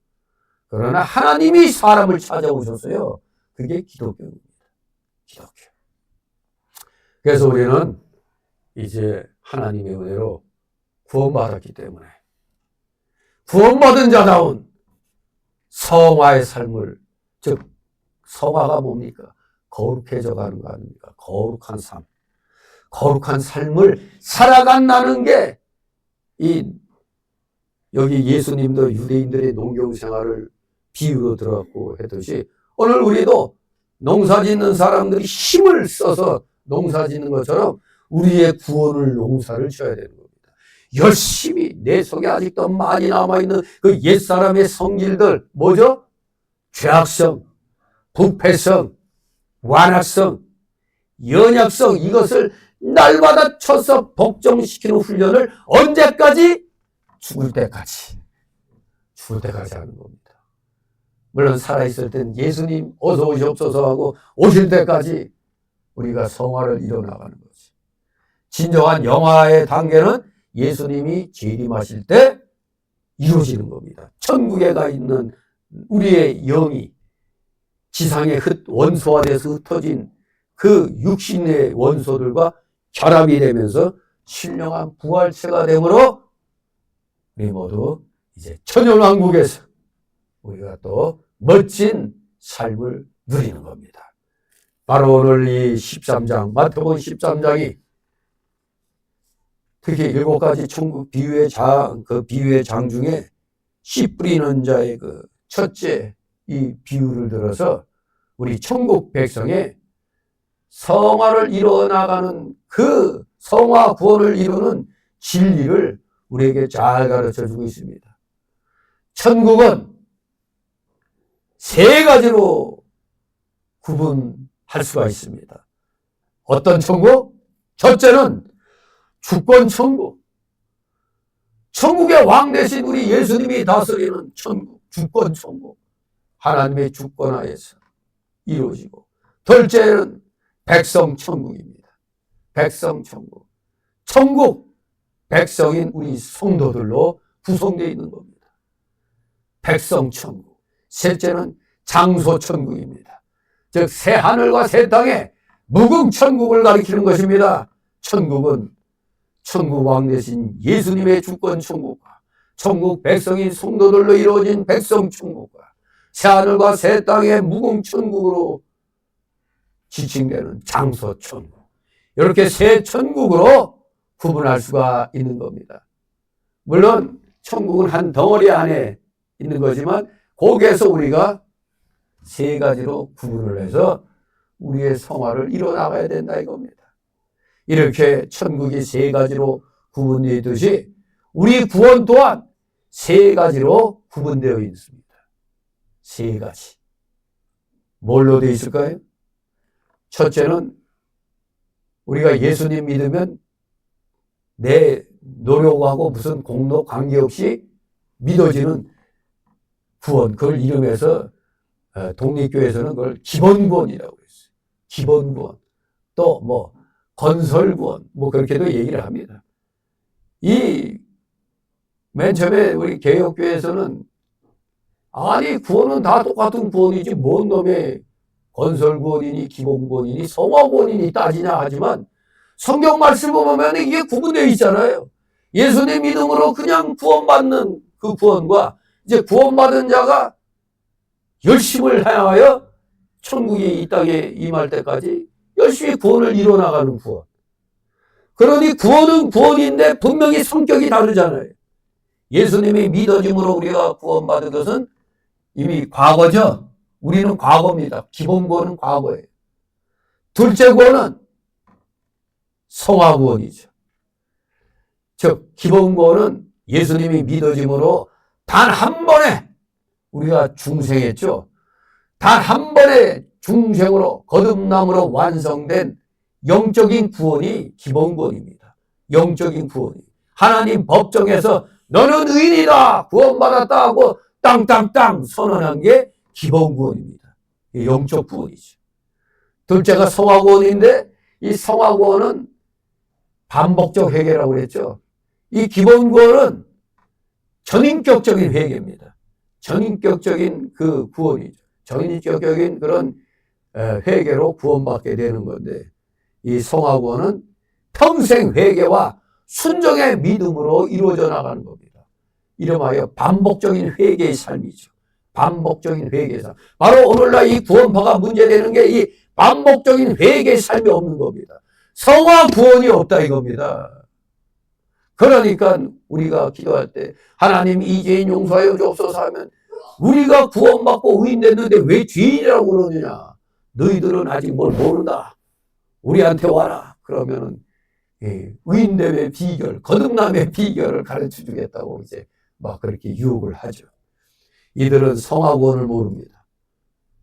그러나 하나님이 사람을 찾아오셨어요. 그게 기독교입니다. 기독교. 그래서 우리는 이제 하나님의 은혜로 구원받았기 때문에 구원받은 자다운 성화의 삶을, 즉 성화가 뭡니까? 거룩해져 가는 거 아닙니까? 거룩한 삶. 거룩한 삶을 살아간다는 게 여기 예수님도 유대인들의 농경 생활을 비유로 들어갖고 했듯이 오늘 우리도 농사 짓는 사람들이 힘을 써서 농사 짓는 것처럼 우리의 구원을 농사를 져야 되는 겁니다. 열심히 내 속에 아직도 많이 남아있는 그 옛사람의 성질들 뭐죠? 죄악성, 부패성, 완악성, 연약성 이것을 날마다 쳐서 복종시키는 훈련을 언제까지? 죽을 때까지 하는 겁니다. 물론 살아있을 땐 예수님 어서 오시옵소서 하고 오실 때까지 우리가 성화를 이뤄나가는 거지. 진정한 영화의 단계는 예수님이 재림하실 때 이루어지는 겁니다. 천국에 가 있는 우리의 영이 지상의 원소화돼서 흩어진 그 육신의 원소들과 결합이 되면서 신령한 부활체가 되므로 우리 모두 이제 천연왕국에서 우리가 또 멋진 삶을 누리는 겁니다. 바로 오늘 이 13장, 마태복음 13장이 특히 7가지 천국 비유의 장 중에 씨 뿌리는 자의 그 첫째 이 비유를 들어서 우리 천국 백성의 성화를 이뤄나가는 그 성화 구원을 이루는 진리를 우리에게 잘 가르쳐 주고 있습니다. 천국은 3가지로 구분할 수가 있습니다. 어떤 천국? 첫째는 주권 천국. 천국의 왕 대신 우리 예수님이 다스리는 천국, 주권 천국. 하나님의 주권하에서 이루어지고. 둘째는 백성 천국입니다. 백성 천국. 천국 백성인 우리 성도들로 구성되어 있는 겁니다. 백성 천국. 셋째는 장소 천국입니다. 즉 새 하늘과 새 땅에 무궁 천국을 가리키는 것입니다. 천국은 천국 왕 대신 예수님의 주권 천국과 천국 백성인 성도들로 이루어진 백성 천국과 새하늘과 새 땅의 무궁천국으로 지칭되는 장서천국, 이렇게 세 천국으로 구분할 수가 있는 겁니다. 물론 천국은 한 덩어리 안에 있는 거지만 거기에서 우리가 세 가지로 구분을 해서 우리의 성화를 이뤄나가야 된다 이겁니다. 이렇게 천국이 세 가지로 구분되어 있듯이 우리 구원 또한 세 가지로 구분되어 있습니다. 세 가지. 뭘로 되어 있을까요? 첫째는 우리가 예수님 믿으면 내 노력하고 무슨 공로 관계없이 믿어지는 구원, 그걸 이름해서 독립교회에서는 그걸 기본구원이라고 했어요. 기본구원. 또 뭐 건설구원, 뭐 그렇게도 얘기를 합니다. 맨 처음에 우리 개혁교회에서는 아니 구원은 다 똑같은 구원이지 뭔 놈의 건설구원이니 기본구원이니 성화구원이니 따지냐 하지만 성경 말씀을 보면 이게 구분되어 있잖아요. 예수님 믿음으로 그냥 구원받는 그 구원과 이제 구원받은 자가 열심을 향하여 천국이 이 땅에 임할 때까지 열심히 구원을 이뤄나가는 구원. 그러니 구원은 구원인데 분명히 성격이 다르잖아요. 예수님이 믿어짐으로 우리가 구원받은 것은 이미 과거죠. 우리는 과거입니다. 기본 구원은 과거예요. 둘째 구원은 성화 구원이죠. 즉 기본 구원은 예수님이 믿어짐으로 단 한 번에 우리가 중생했죠. 단 한 번의 중생으로 거듭남으로 완성된 영적인 구원이 기본 구원입니다. 영적인 구원이. 하나님 법정에서 너는 의인이다 구원받았다 하고 땅땅땅 선언한 게 기본 구원입니다. 영적 구원이죠. 둘째가 성화 구원인데 이 성화 구원은 반복적 회개라고 그랬죠. 이 기본 구원은 전인격적인 회개입니다. 전인격적인 그 구원이죠. 전인격적인 그런 회개로 구원받게 되는 건데 이 성화 구원은 평생 회개와 순종의 믿음으로 이루어져 나가는 겁니다. 이름하여 반복적인 회개의 삶이죠. 반복적인 회개의 삶. 바로 오늘날 이 구원파가 문제되는 게 이 반복적인 회개의 삶이 없는 겁니다. 성화 구원이 없다 이겁니다. 그러니까 우리가 기도할 때 하나님 이 죄인 용서하여 주옵소서 하면 우리가 구원받고 의인됐는데 왜 죄인이라고 그러느냐. 너희들은 아직 뭘 모른다. 우리한테 와라. 그러면은 의인됨의 비결, 거듭남의 비결을 가르쳐 주겠다고 이제 막 그렇게 유혹을 하죠. 이들은 성화 구원을 모릅니다.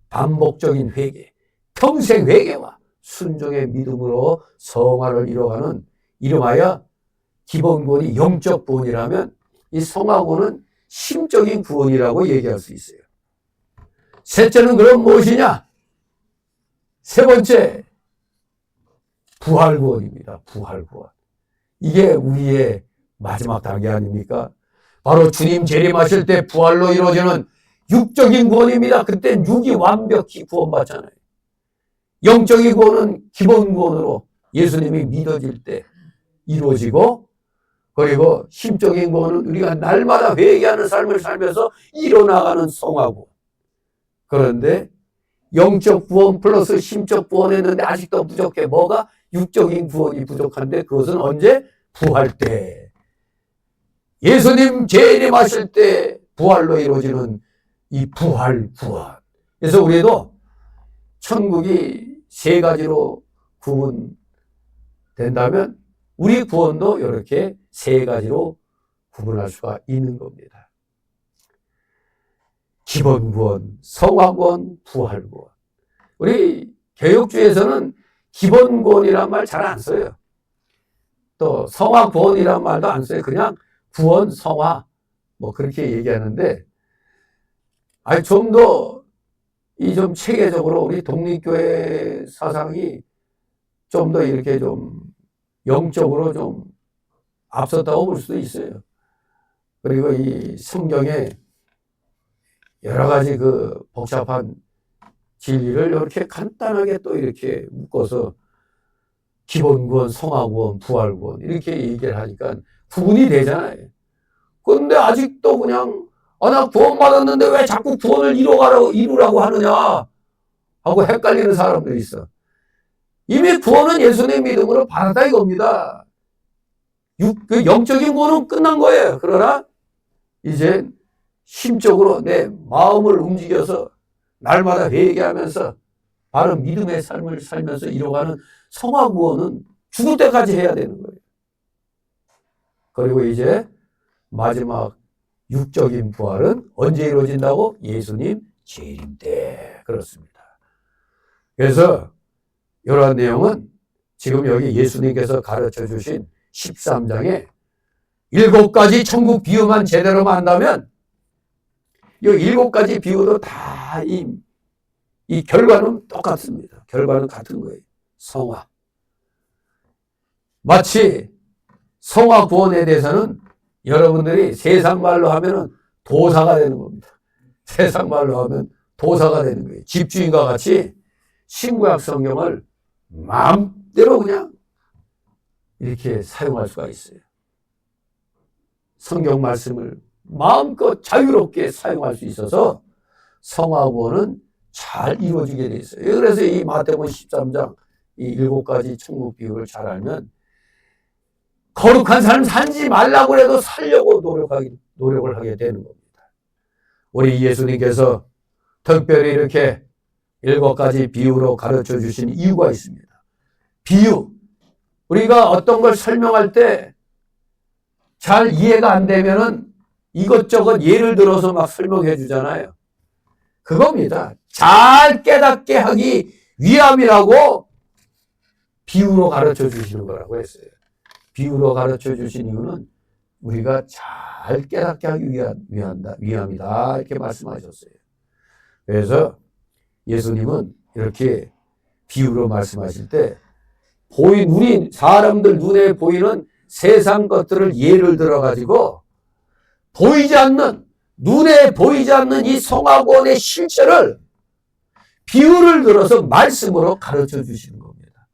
반복적인 회개, 평생 회개와 순종의 믿음으로 성화를 이뤄가는 이름하여 기본 구원이 영적 구원이라면 이 성화 구원은 심적인 구원이라고 얘기할 수 있어요. 셋째는 그럼 무엇이냐? 세 번째, 부활 구원입니다. 부활 구원. 이게 우리의 마지막 단계 아닙니까? 바로 주님 재림하실 때 부활로 이루어지는 육적인 구원입니다. 그때 육이 완벽히 구원받잖아요. 영적인 구원은 기본 구원으로 예수님이 믿어질 때 이루어지고 그리고 심적인 구원은 우리가 날마다 회개하는 삶을 살면서 이뤄나가는 성화 구원. 그런데 영적 구원 플러스 심적 구원 했는데 아직도 부족해. 뭐가? 육적인 구원이 부족한데 그것은 언제? 부활 때. 예수님 재림하실 때 부활로 이루어지는 이 부활 구원. 그래서 우리도 천국이 세 가지로 구분된다면 우리 구원도 이렇게 세 가지로 구분할 수가 있는 겁니다. 기본 구원, 성화 구원, 부활 구원. 우리 개혁주의에서는 기본 구원이란 말 잘 안 써요. 또 성화 구원이란 말도 안 써요. 그냥 구원, 성화 뭐 그렇게 얘기하는데 아니 좀 더 이 좀 체계적으로 우리 독립교회 사상이 좀 더 이렇게 좀 영적으로 좀 앞섰다고 볼 수도 있어요. 그리고 이 성경에 여러 가지 그 복잡한 진리를 이렇게 간단하게 또 이렇게 묶어서 기본 구원, 성화 구원, 부활 구원 이렇게 얘기를 하니까 구분이 되잖아요. 그런데 아직도 그냥 나 구원받았는데 왜 자꾸 구원을 이루라고 하느냐 하고 헷갈리는 사람들이 있어. 이미 구원은 예수님 믿음으로 받았다 이겁니다. 그 영적인 구원은 끝난 거예요. 그러나 이제 심적으로 내 마음을 움직여서 날마다 회개하면서 바른 믿음의 삶을 살면서 이뤄가는 성화 구원은 죽을 때까지 해야 되는 거예요. 그리고 이제 마지막 육적인 부활은 언제 이루어진다고? 예수님 재림 때. 그렇습니다. 그래서 이러한 내용은 지금 여기 예수님께서 가르쳐 주신 13장에 7가지 천국 비유만 제대로 한다면 이 7가지 비유도 다 이 결과는 똑같습니다. 결과는 같은 거예요. 성화. 마치 성화 구원에 대해서는 여러분들이 세상 말로 하면은 도사가 되는 겁니다. 세상 말로 하면 도사가 되는 거예요. 집주인과 같이 신구약 성경을 마음대로 그냥 이렇게 사용할 수가 있어요. 성경 말씀을 마음껏 자유롭게 사용할 수 있어서 성화 구원은 잘 이루어지게 돼 있어요. 그래서 이 마태복음 13장 이 7가지 천국 비유를 잘 알면 거룩한 삶 살지 말라고 해도 살려고 노력을 하게 되는 겁니다. 우리 예수님께서 특별히 이렇게 7가지 비유로 가르쳐 주신 이유가 있습니다. 비유. 우리가 어떤 걸 설명할 때 잘 이해가 안 되면은 이것저것 예를 들어서 막 설명해 주잖아요. 그겁니다. 잘 깨닫게 하기 위함이라고 비유로 가르쳐 주시는 거라고 했어요. 비유로 가르쳐 주신 이유는 우리가 잘 깨닫게 하기 위함이다. 이렇게 말씀하셨어요. 그래서 예수님은 이렇게 비유로 말씀하실 때 우리 사람들 눈에 보이는 세상 것들을 예를 들어가지고 눈에 보이지 않는 이 성화구원의 실체를 비유를 들어서 말씀으로 가르쳐 주시는 겁니다.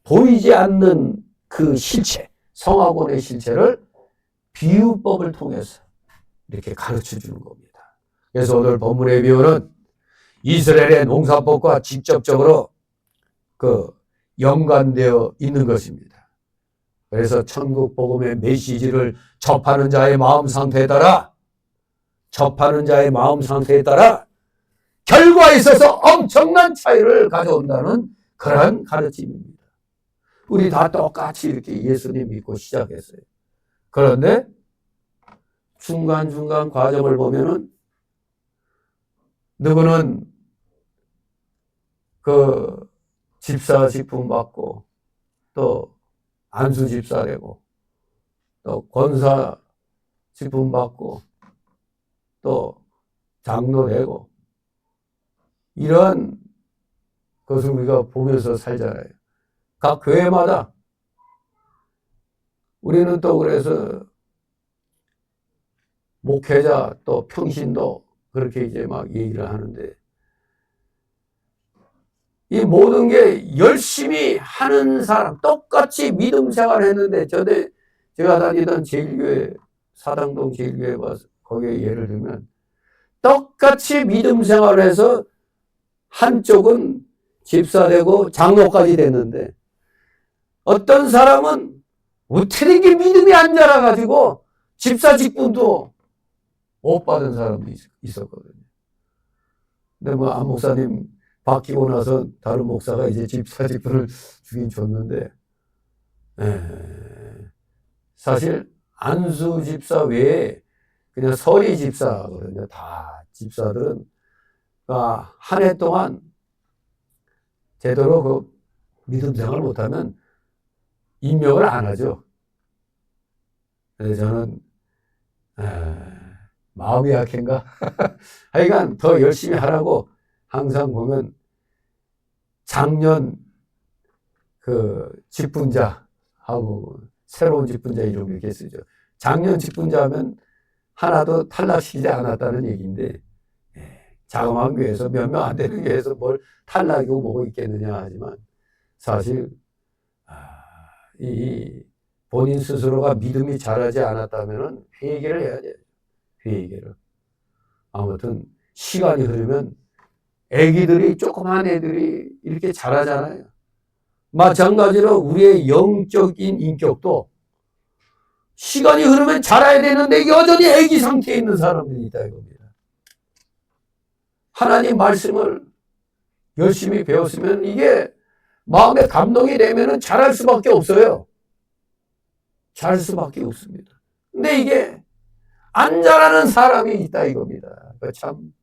보이지 않는 그 실체, 성화구원의 실체를 비유법을 통해서 이렇게 가르쳐 주는 겁니다. 그래서 오늘 본문의 비유는 이스라엘의 농사법과 직접적으로 연관되어 있는 것입니다. 그래서 천국 복음의 메시지를 접하는 자의 마음 상태에 따라 결과에 있어서 엄청난 차이를 가져온다는 그런 가르침입니다. 우리 다 똑같이 이렇게 예수님 믿고 시작했어요. 그런데 중간중간 과정을 보면은 누구는 집사 직분 받고 또 안수 집사 되고 또 권사 직분 받고 또 장로 되고 이런 것을 우리가 보면서 살잖아요. 각 교회마다 우리는 또 그래서 목회자 또 평신도 그렇게 이제 막 얘기를 하는데 이 모든 게 열심히 하는 사람, 똑같이 믿음 생활을 했는데, 제가 다니던 제1교회, 사당동 제1교회 와서, 거기에 예를 들면, 똑같이 믿음 생활을 해서, 한쪽은 집사되고 장로까지 됐는데, 어떤 사람은 어떻게 된 게 믿음이 안 자라가지고, 집사 직분도 못 받은 사람도 있었거든요. 근데 안 목사님, 바뀌고 나서 다른 목사가 이제 집사 직분을 주긴 줬는데, 사실 안수 집사 외에 그냥 서리 집사거든요. 다 집사들은 한 해 동안 제대로 믿음 생활을 못하면 임명을 안 하죠. 그래서 저는 마음이 약한가? 하여간 더 열심히 하라고 항상 보면 작년 직분자하고 새로운 직분자 이름 이렇게 쓰죠. 작년 직분자 하면 하나도 탈락시키지 않았다는 얘기인데, 자그마한 교회에서 몇 명 안 되는 교회에서 뭘 탈락이고 뭐고 있겠느냐 하지만 사실 이 본인 스스로가 믿음이 자라지 않았다면 회개를 해야 돼요. 회개를. 아무튼 시간이 흐르면 애기들이, 조그만 애들이 이렇게 자라잖아요. 마찬가지로 우리의 영적인 인격도 시간이 흐르면 자라야 되는데 여전히 애기 상태에 있는 사람들이 있다 이겁니다. 하나님 말씀을 열심히 배웠으면 이게 마음에 감동이 되면 자랄 수밖에 없어요. 자랄 수밖에 없습니다. 근데 이게 안 자라는 사람이 있다 이겁니다. 참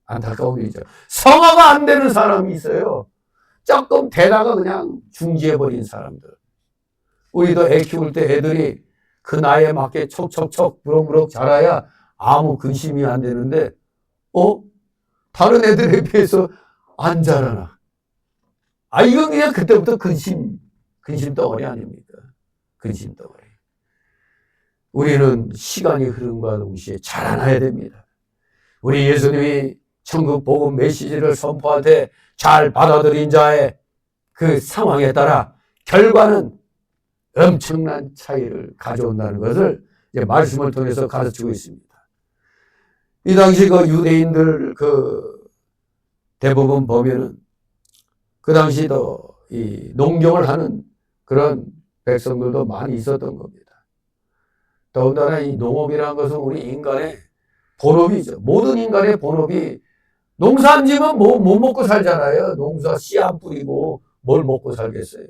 안타까운 일이죠. 성화가 안 되는 사람이 있어요. 조금 되다가 그냥 중지해버린 사람들. 우리도 애 키울 때 애들이 그 나이에 맞게 척척척 무럭무럭 자라야 아무 근심이 안 되는데, 다른 애들에 비해서 안 자라나. 이건 그냥 그때부터 근심 덩어리 아닙니까? 근심 덩어리. 우리는 시간이 흐름과 동시에 자라나야 됩니다. 우리 예수님이 천국 복음 메시지를 선포할 때 잘 받아들인 자의 그 상황에 따라 결과는 엄청난 차이를 가져온다는 것을 이제 말씀을 통해서 가르치고 있습니다. 이 당시 그 유대인들 대부분 보면은 그 당시도 이 농경을 하는 그런 백성들도 많이 있었던 겁니다. 더군다나 이 농업이라는 것은 우리 인간의 본업이죠. 모든 인간의 본업이, 농사 안 지면 못 먹고 살잖아요. 농사 씨 안 뿌리고 뭘 먹고 살겠어요.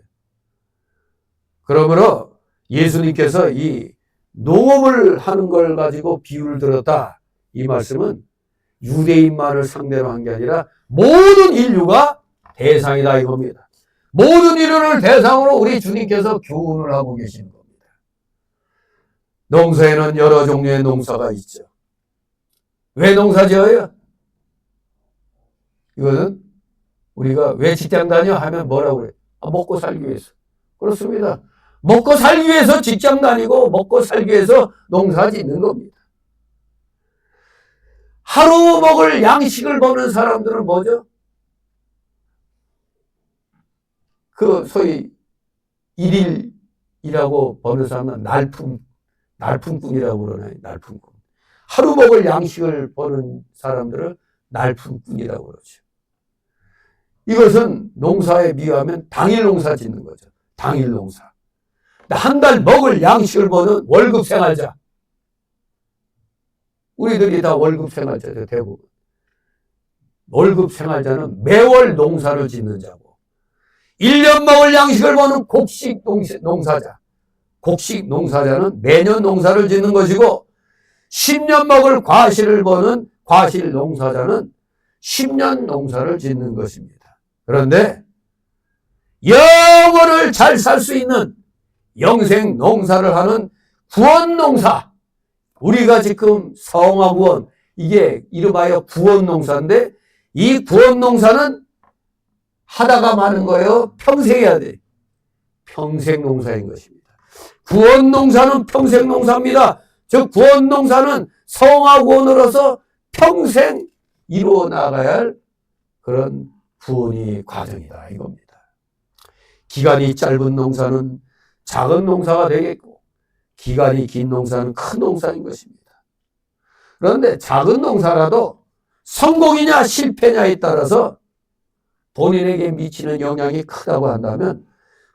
그러므로 예수님께서 이 농업을 하는 걸 가지고 비유를 들었다. 이 말씀은 유대인만을 상대로 한 게 아니라 모든 인류가 대상이다 이겁니다. 모든 인류를 대상으로 우리 주님께서 교훈을 하고 계시는 겁니다. 농사에는 여러 종류의 농사가 있죠. 왜 농사 지어요? 이거는 우리가 왜 직장 다녀 하면 뭐라고 그래요? 먹고 살기 위해서. 그렇습니다. 먹고 살기 위해서 직장 다니고 먹고 살기 위해서 농사 짓는 겁니다. 하루 먹을 양식을 버는 사람들은 뭐죠? 소위 일일이라고 버는 사람은 날품꾼이라고 그러나요? 날품꾼. 하루 먹을 양식을 버는 사람들을 날품꾼이라고 그러죠. 이것은 농사에 비유하면 당일 농사 짓는 거죠. 당일 농사. 한 달 먹을 양식을 버는 월급 생활자. 우리들이 다 월급 생활자죠, 대부분. 월급 생활자는 매월 농사를 짓는 자고, 1년 먹을 양식을 버는 곡식 농사자. 곡식 농사자는 매년 농사를 짓는 것이고, 10년 먹을 과실을 버는 과실 농사자는 10년 농사를 짓는 것입니다. 그런데 영원을 잘 살 수 있는 영생 농사를 하는 구원 농사, 우리가 지금 성화 구원, 이게 이름하여 구원 농사인데, 이 구원 농사는 하다가 마는 거예요? 평생 해야 돼. 평생 농사인 것입니다. 구원 농사는 평생 농사입니다. 즉 구원 농사는 성화 구원으로서 평생 이루어 나가야 할 그런 구원의 과정이다 이겁니다. 기간이 짧은 농사는 작은 농사가 되겠고, 기간이 긴 농사는 큰 농사인 것입니다. 그런데 작은 농사라도 성공이냐 실패냐에 따라서 본인에게 미치는 영향이 크다고 한다면,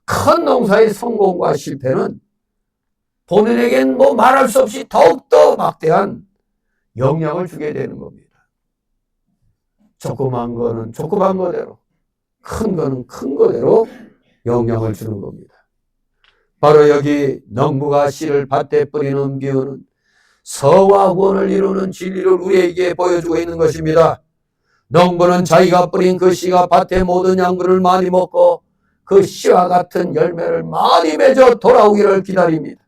큰 농사의 성공과 실패는 본인에겐 말할 수 없이 더욱더 막대한 영향을 주게 되는 겁니다. 조그만 거는 조그만 거대로, 큰 거는 큰 거대로 영향을 주는 겁니다. 바로 여기 농부가 씨를 밭에 뿌리는 비유는 서와 구원을 이루는 진리를 우리에게 보여주고 있는 것입니다. 농부는 자기가 뿌린 그 씨가 밭의 모든 양분을 많이 먹고 그 씨와 같은 열매를 많이 맺어 돌아오기를 기다립니다.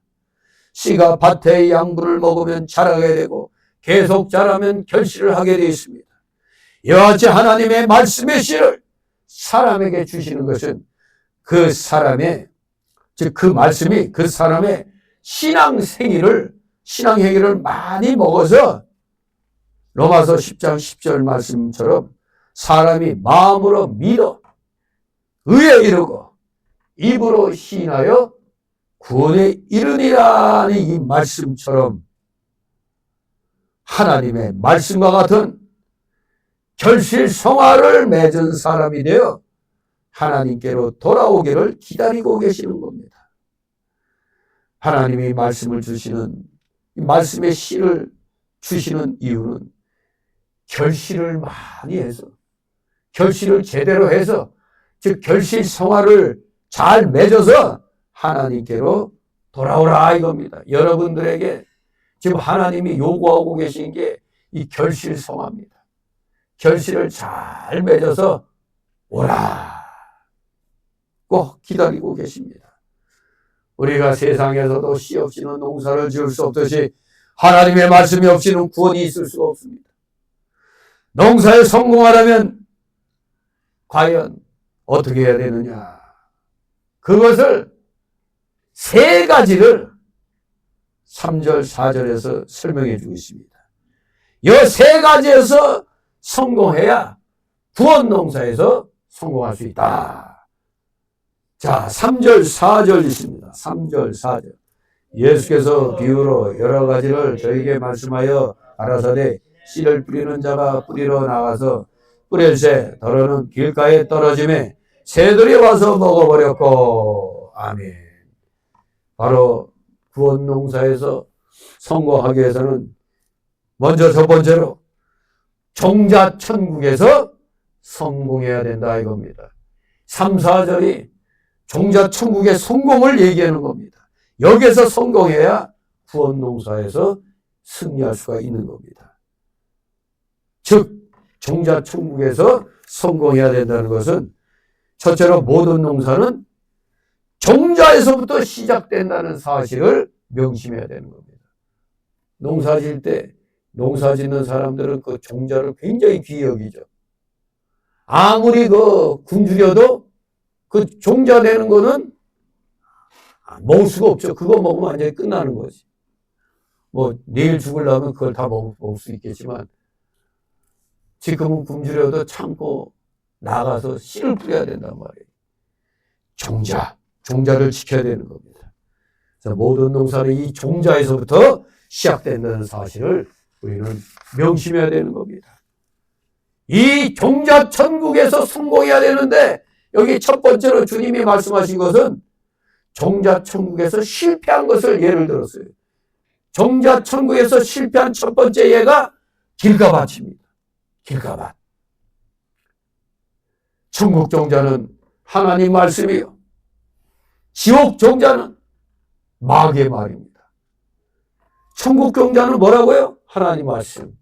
씨가 밭의 양분을 먹으면 자라게 되고 계속 자라면 결실을 하게 되어 있습니다. 이와 같이 하나님의 말씀의 씨를 사람에게 주시는 것은 그 사람의, 즉 그 말씀이 그 사람의 신앙행위를 많이 먹어서 로마서 10장 10절 말씀처럼 사람이 마음으로 믿어 의에 이르고 입으로 시인하여 구원에 이르니라는 이 말씀처럼 하나님의 말씀과 같은 결실성화를 맺은 사람이 되어 하나님께로 돌아오기를 기다리고 계시는 겁니다. 하나님이 말씀을 주시는, 말씀의 씨를 주시는 이유는 결실을 많이 해서, 결실을 제대로 해서, 즉 결실성화를 잘 맺어서 하나님께로 돌아오라 이겁니다. 여러분들에게 지금 하나님이 요구하고 계신 게 이 결실성화입니다. 결실을 잘 맺어서 오라 꼭 기다리고 계십니다. 우리가 세상에서도 씨 없이는 농사를 지을 수 없듯이 하나님의 말씀이 없이는 구원이 있을 수가 없습니다. 농사에 성공하려면 과연 어떻게 해야 되느냐? 그것을 세 가지를 3절, 4절에서 설명해 주고 있습니다. 이 세 가지에서 성공해야 구원 농사에서 성공할 수 있다. 자, 3절, 4절 있습니다. 3절, 4절. 예수께서 비유로 여러 가지를 저에게 말씀하여 가라사대 씨를 뿌리는 자가 뿌리러 나가서 뿌릴새 더러는 길가에 떨어짐에 새들이 와서 먹어버렸고. 아멘. 바로 구원 농사에서 성공하기 위해서는 먼저 첫 번째로 종자천국에서 성공해야 된다 이겁니다. 3, 4절이 종자천국의 성공을 얘기하는 겁니다. 여기에서 성공해야 구원 농사에서 승리할 수가 있는 겁니다. 즉 종자천국에서 성공해야 된다는 것은 첫째로 모든 농사는 종자에서부터 시작된다는 사실을 명심해야 되는 겁니다. 농사 지을 때 농사 짓는 사람들은 그 종자를 굉장히 귀히 여기죠. 아무리 굶주려도 그 종자 되는 거는 먹을 수가 없죠. 그거 먹으면 완전히 끝나는 거지. 뭐 내일 죽으려면 그걸 다 먹을 수 있겠지만 지금은 굶주려도 참고 나가서 씨를 뿌려야 된단 말이에요. 종자를 지켜야 되는 겁니다. 그래서 모든 농사는 이 종자에서부터 시작된다는 사실을 우리는 명심해야 되는 겁니다. 이 종자 천국에서 성공해야 되는데 여기 첫 번째로 주님이 말씀하신 것은 종자 천국에서 실패한 것을 예를 들었어요. 종자 천국에서 실패한 첫 번째 예가 길가밭입니다. 길가밭. 천국 종자는 하나님 말씀이요. 지옥 종자는 마귀의 말입니다. 천국 종자는 뭐라고요? 하나님 말씀.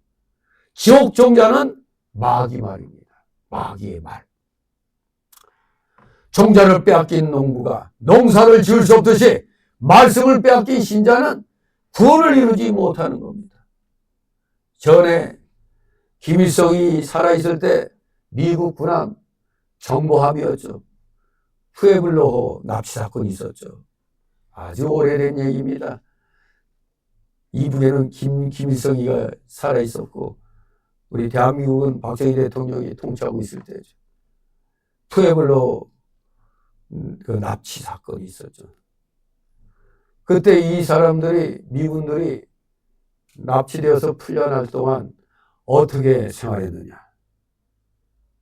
지옥 종자는 마귀 말입니다. 마귀의 말. 종자를 빼앗긴 농부가 농사를 지을 수 없듯이 말씀을 빼앗긴 신자는 구원을 이루지 못하는 겁니다. 전에 김일성이 살아있을 때 미국 군함 정보함이었죠. 푸에블로호 납치 사건이 있었죠. 아주 오래된 얘기입니다. 이북에는 김일성이가 살아있었고 우리 대한민국은 박정희 대통령이 통치하고 있을 때죠. 푸에블로 그 납치 사건이 있었죠. 그때 이 사람들이 미군들이 납치되어서 풀려날 동안 어떻게 생활했느냐.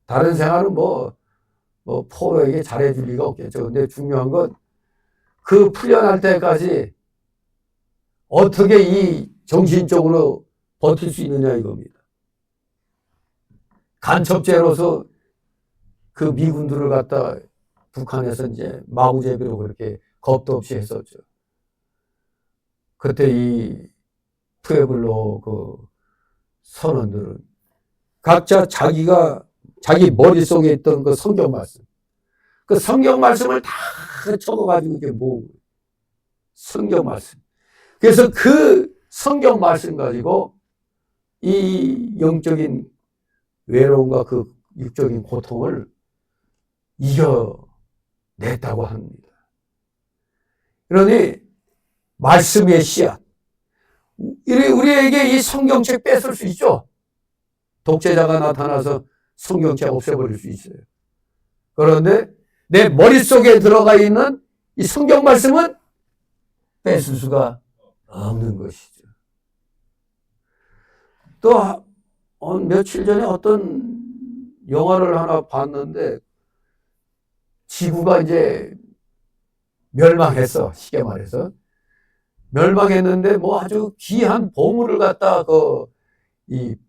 다른 생활은 포로에게 잘해줄 리가 없겠죠. 근데 중요한 건 그 풀려날 때까지 어떻게 이 정신적으로 버틸 수 있느냐 이겁니다. 간첩죄로서 그 미군들을 갖다 북한에서 이제 마구제비로 그렇게 겁도 없이 했었죠. 그때 이 푸에블로 그 선원들은 각자 자기 머릿속에 있던 그 성경 말씀, 그 성경 말씀을 다 적어가지고 이렇게 모으고 성경 말씀. 그래서 그 성경 말씀 가지고 이 영적인 외로움과 그 육적인 고통을 이겨냈다고 합니다. 그러니 말씀의 씨앗. 우리에게 이 성경책 뺏을 수 있죠. 독재자가 나타나서 성경책 없애버릴 수 있어요. 그런데 내 머릿속에 들어가 있는 이 성경 말씀은 뺏을 수가 없는 것이죠. 또 며칠 전에 어떤 영화를 하나 봤는데 지구가 이제 멸망했어. 쉽게 말해서. 멸망했는데 뭐 아주 귀한 보물을 갖다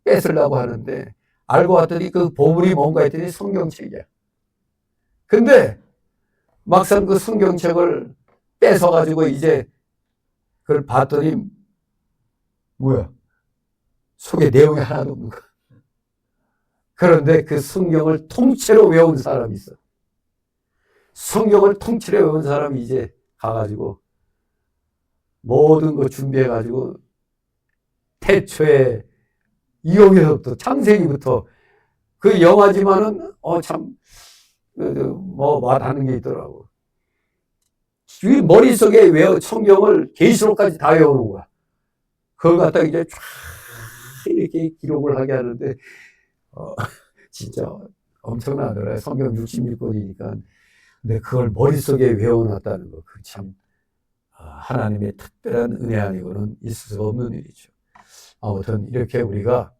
뺏으려고 하는데 알고 봤더니 그 보물이 뭔가 했더니 성경책이야. 근데 막상 그 성경책을 뺏어가지고 이제 그걸 봤더니 뭐야? 속에 내용이 하나도 없는 거야. 그런데 그 성경을 통째로 외운 사람이 있어. 성경을 통째로 외운 사람이 이제 가가지고 모든 거 준비해가지고 태초에 이용에서부터 창세기부터 그 영화지만은 참 뭐 와닿는 게 있더라고. 이 머릿속에 성경을 계시록까지 다 외우는 거야. 그걸 갖다 이제 쫙 이렇게 기록을 하게 하는데 진짜 엄청나더라고요. 성경 66권이니까. 근데 그걸 머릿속에 외워놨다는 거, 그 참 하나님의 특별한 은혜 아니고는 있을 수 없는 일이죠. 아무튼 이렇게 우리가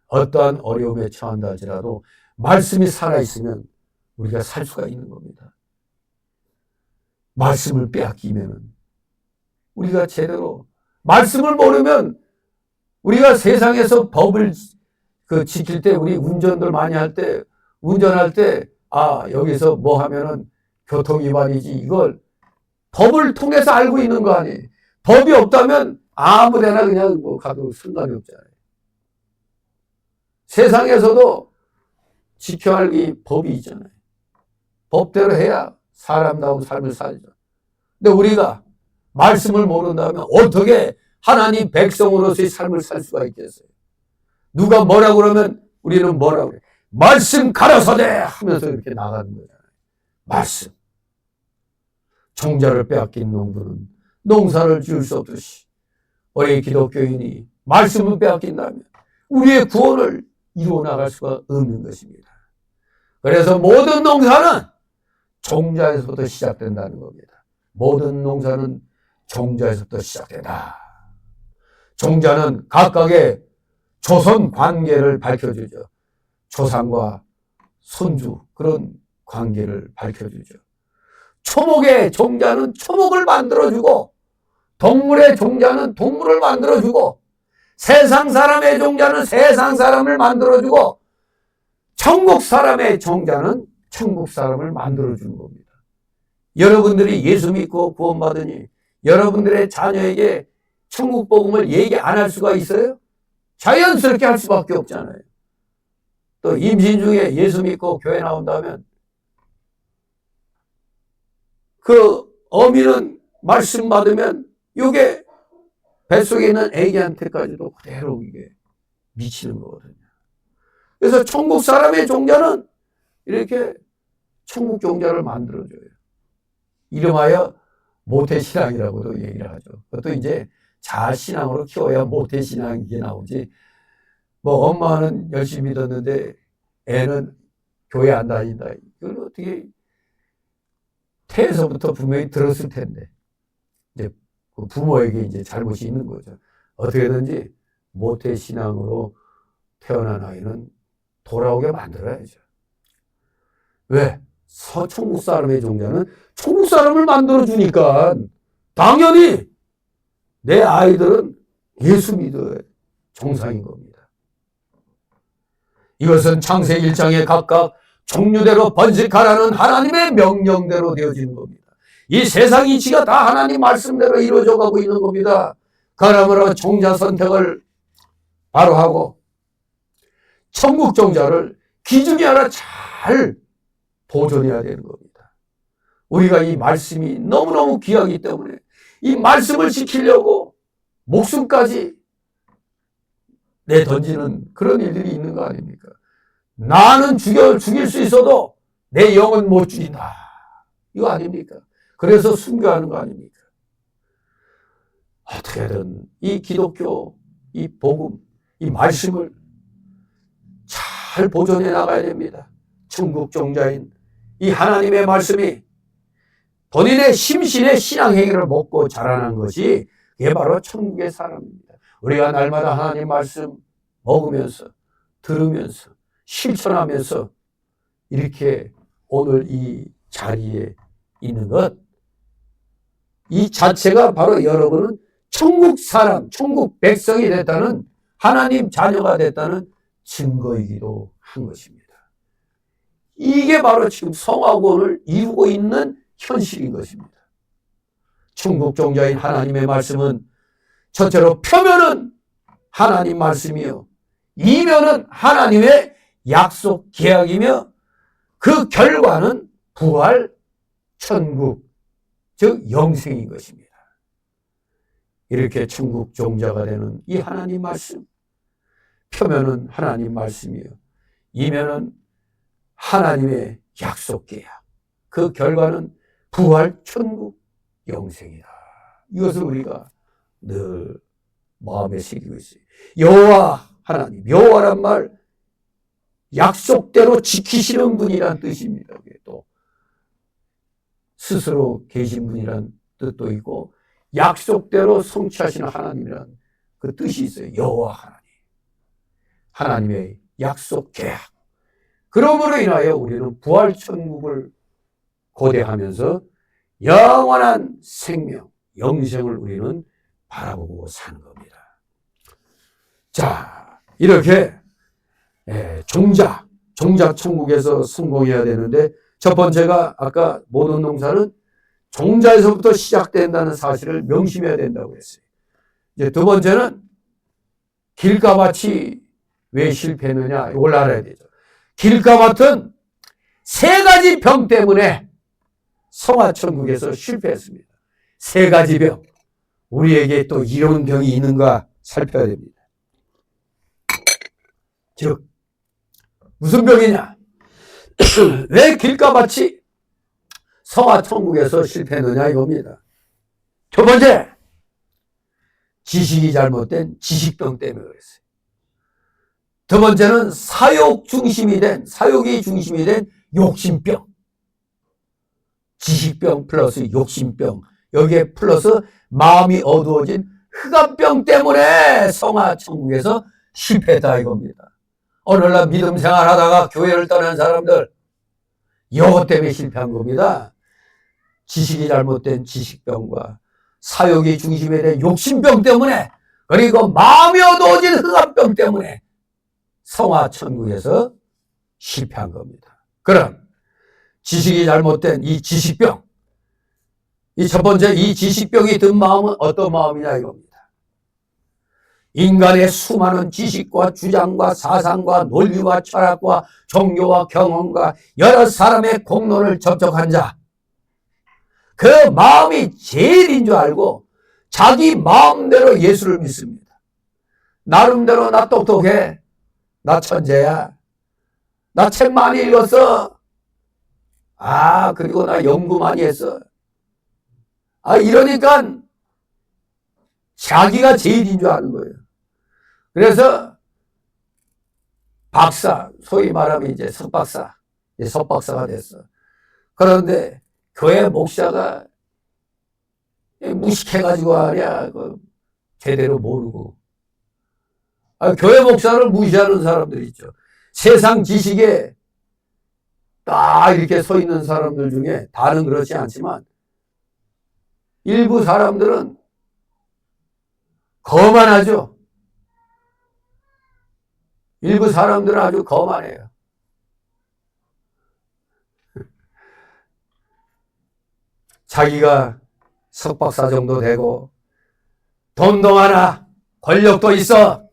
어떠한 어려움에 처한다 할지라도 말씀이 살아있으면 우리가 살 수가 있는 겁니다. 말씀을 빼앗기면은 우리가 제대로 말씀을 모르면 우리가 세상에서 법을 지킬 때 우리 운전들 많이 운전할 때 여기서 뭐 하면은 교통위반이지 이걸 법을 통해서 알고 있는 거 아니에요. 법이 없다면 아무 데나 그냥 뭐 가도 상관이 없잖아요. 세상에서도 지켜야 할 이 법이 있잖아요. 법대로 해야 사람다운 삶을 살죠. 근데 우리가 말씀을 모른다면 어떻게 하나님 백성으로서의 삶을 살 수가 있겠어요? 누가 뭐라고 그러면 우리는 뭐라고 그래? 말씀 가라사대 하면서 이렇게 나가는 거잖아요. 말씀. 종자를 빼앗긴 농부는 농사를 지을 수 없듯이 우리 기독교인이 말씀을 빼앗긴다면 우리의 구원을 이루어 나갈 수가 없는 것입니다. 그래서 모든 농사는 종자에서부터 시작된다는 겁니다. 모든 농사는 종자에서부터 시작된다. 종자는 각각의 조선 관계를 밝혀주죠. 조상과 손주 그런 관계를 밝혀주죠. 초목의 종자는 초목을 만들어주고 동물의 종자는 동물을 만들어주고 세상 사람의 종자는 세상 사람을 만들어주고 천국 사람의 종자는 천국 사람을 만들어주는 겁니다. 여러분들이 예수 믿고 구원받으니 여러분들의 자녀에게 천국 복음을 얘기 안 할 수가 있어요? 자연스럽게 할 수밖에 없잖아요. 또 임신 중에 예수 믿고 교회 나온다면 그 어미는 말씀 받으면 이게 뱃속에 있는 애기한테까지도 그대로 이게 미치는 거거든요. 그래서 천국 사람의 종자는 이렇게 천국 종자를 만들어줘요. 이름하여 모태신앙이라고도 얘기를 하죠. 그것도 이제 자신앙으로 키워야 모태신앙이 나오지. 뭐 엄마는 열심히 믿었는데 애는 교회 안 다닌다. 이걸 어떻게 태에서부터 분명히 들었을 텐데 이제 그 부모에게 이제 잘못이 있는 거죠. 어떻게든지 모태신앙으로 태어난 아이는 돌아오게 만들어야죠. 왜? 천국 사람의 종자는 천국 사람을 만들어주니까 당연히 내 아이들은 예수 믿어야 정상인 겁니다. 이것은 창세기 1장에 각각 종류대로 번식하라는 하나님의 명령대로 되어지는 겁니다. 이 세상 이치가 다 하나님 말씀대로 이루어져 가고 있는 겁니다. 그러므로 종자 선택을 바로 하고 천국 종자를 기준이 하나 잘 보존해야 되는 겁니다. 우리가 이 말씀이 너무너무 귀하기 때문에 이 말씀을 지키려고 목숨까지 내던지는 그런 일들이 있는 거 아닙니까? 나는 죽일 수 있어도 내 영은 못 죽인다. 이거 아닙니까? 그래서 순교하는 거 아닙니까? 어떻게든 이 기독교, 이 복음, 이 말씀을 잘 보존해 나가야 됩니다. 천국 종자인 이 하나님의 말씀이 본인의 심신의 신앙행위를 먹고 자라난 것이 그게 바로 천국의 사람입니다. 우리가 날마다 하나님 말씀 먹으면서 들으면서 실천하면서 이렇게 오늘 이 자리에 있는 것, 이 자체가 바로 여러분은 천국 사람, 천국 백성이 됐다는, 하나님 자녀가 됐다는 증거이기도 한 것입니다. 이게 바로 지금 성화구원을 이루고 있는 현실인 것입니다. 천국 종자인 하나님의 말씀은 첫째로 표면은 하나님 말씀이요, 이면은 하나님의 약속 계약이며 그 결과는 부활, 천국, 즉 영생인 것입니다. 이렇게 천국 종자가 되는 이 하나님 말씀, 표면은 하나님 말씀이요, 이면은 하나님의 약속 계약, 그 결과는 부활, 천국, 영생이다. 이것을 우리가 늘 마음에 새기고 있어요. 여호와 하나님, 여호와란 말 약속대로 지키시는 분이란 뜻입니다. 또 스스로 계신 분이란 뜻도 있고 약속대로 성취하시는 하나님이란 그 뜻이 있어요. 여호와 하나님, 하나님의 약속 계약. 그러므로 인하여 우리는 부활 천국을 고대하면서 영원한 생명, 영생을 우리는 바라보고 사는 겁니다. 자, 이렇게 종자 천국에서 성공해야 되는데, 첫 번째가 아까 모든 농사는 종자에서부터 시작된다는 사실을 명심해야 된다고 했어요. 이제 두 번째는 길가밭이 왜 실패했느냐, 이걸 알아야 되죠. 길가밭은 세 가지 병 때문에 성화천국에서 실패했습니다. 세 가지 병. 우리에게 또 이런 병이 있는가 살펴야 됩니다. 즉, 무슨 병이냐? 왜 길가밭이 성화천국에서 실패했느냐 이겁니다. 첫 번째, 지식이 잘못된 지식병 때문에 그랬어요. 두 번째는 사욕이 중심이 된 욕심병. 지식병 플러스 욕심병, 여기에 플러스 마음이 어두워진 흑암병 때문에 성화천국에서 실패했다 이겁니다. 오늘날 믿음 생활하다가 교회를 떠난 사람들, 이것 때문에 실패한 겁니다. 지식이 잘못된 지식병과 사욕이 중심이 된 욕심병 때문에, 그리고 마음이 어두워진 흑암병 때문에 성화천국에서 실패한 겁니다. 그럼 지식이 잘못된 이 지식병, 이 첫 번째, 이 지식병이 든 마음은 어떤 마음이냐 이겁니다. 인간의 수많은 지식과 주장과 사상과 논리와 철학과 종교와 경험과 여러 사람의 공론을 접촉한 자, 그 마음이 제일인 줄 알고 자기 마음대로 예수를 믿습니다. 나름대로 나 똑똑해, 나 천재야, 나 책 많이 읽었어, 그리고 나 연구 많이 했어, 이러니까 자기가 제일인 줄 아는 거예요. 그래서 박사, 소위 말하면 이제 석박사가 됐어. 그런데 교회 목사가 무식해가지고 하냐, 제대로 모르고. 교회 목사를 무시하는 사람들 있죠. 세상 지식에 딱 이렇게 서 있는 사람들 중에, 다는 그렇지 않지만 일부 사람들은 거만하죠. 일부 사람들은 아주 거만해요. 자기가 석박사 정도 되고 돈도 많아, 권력도 있어,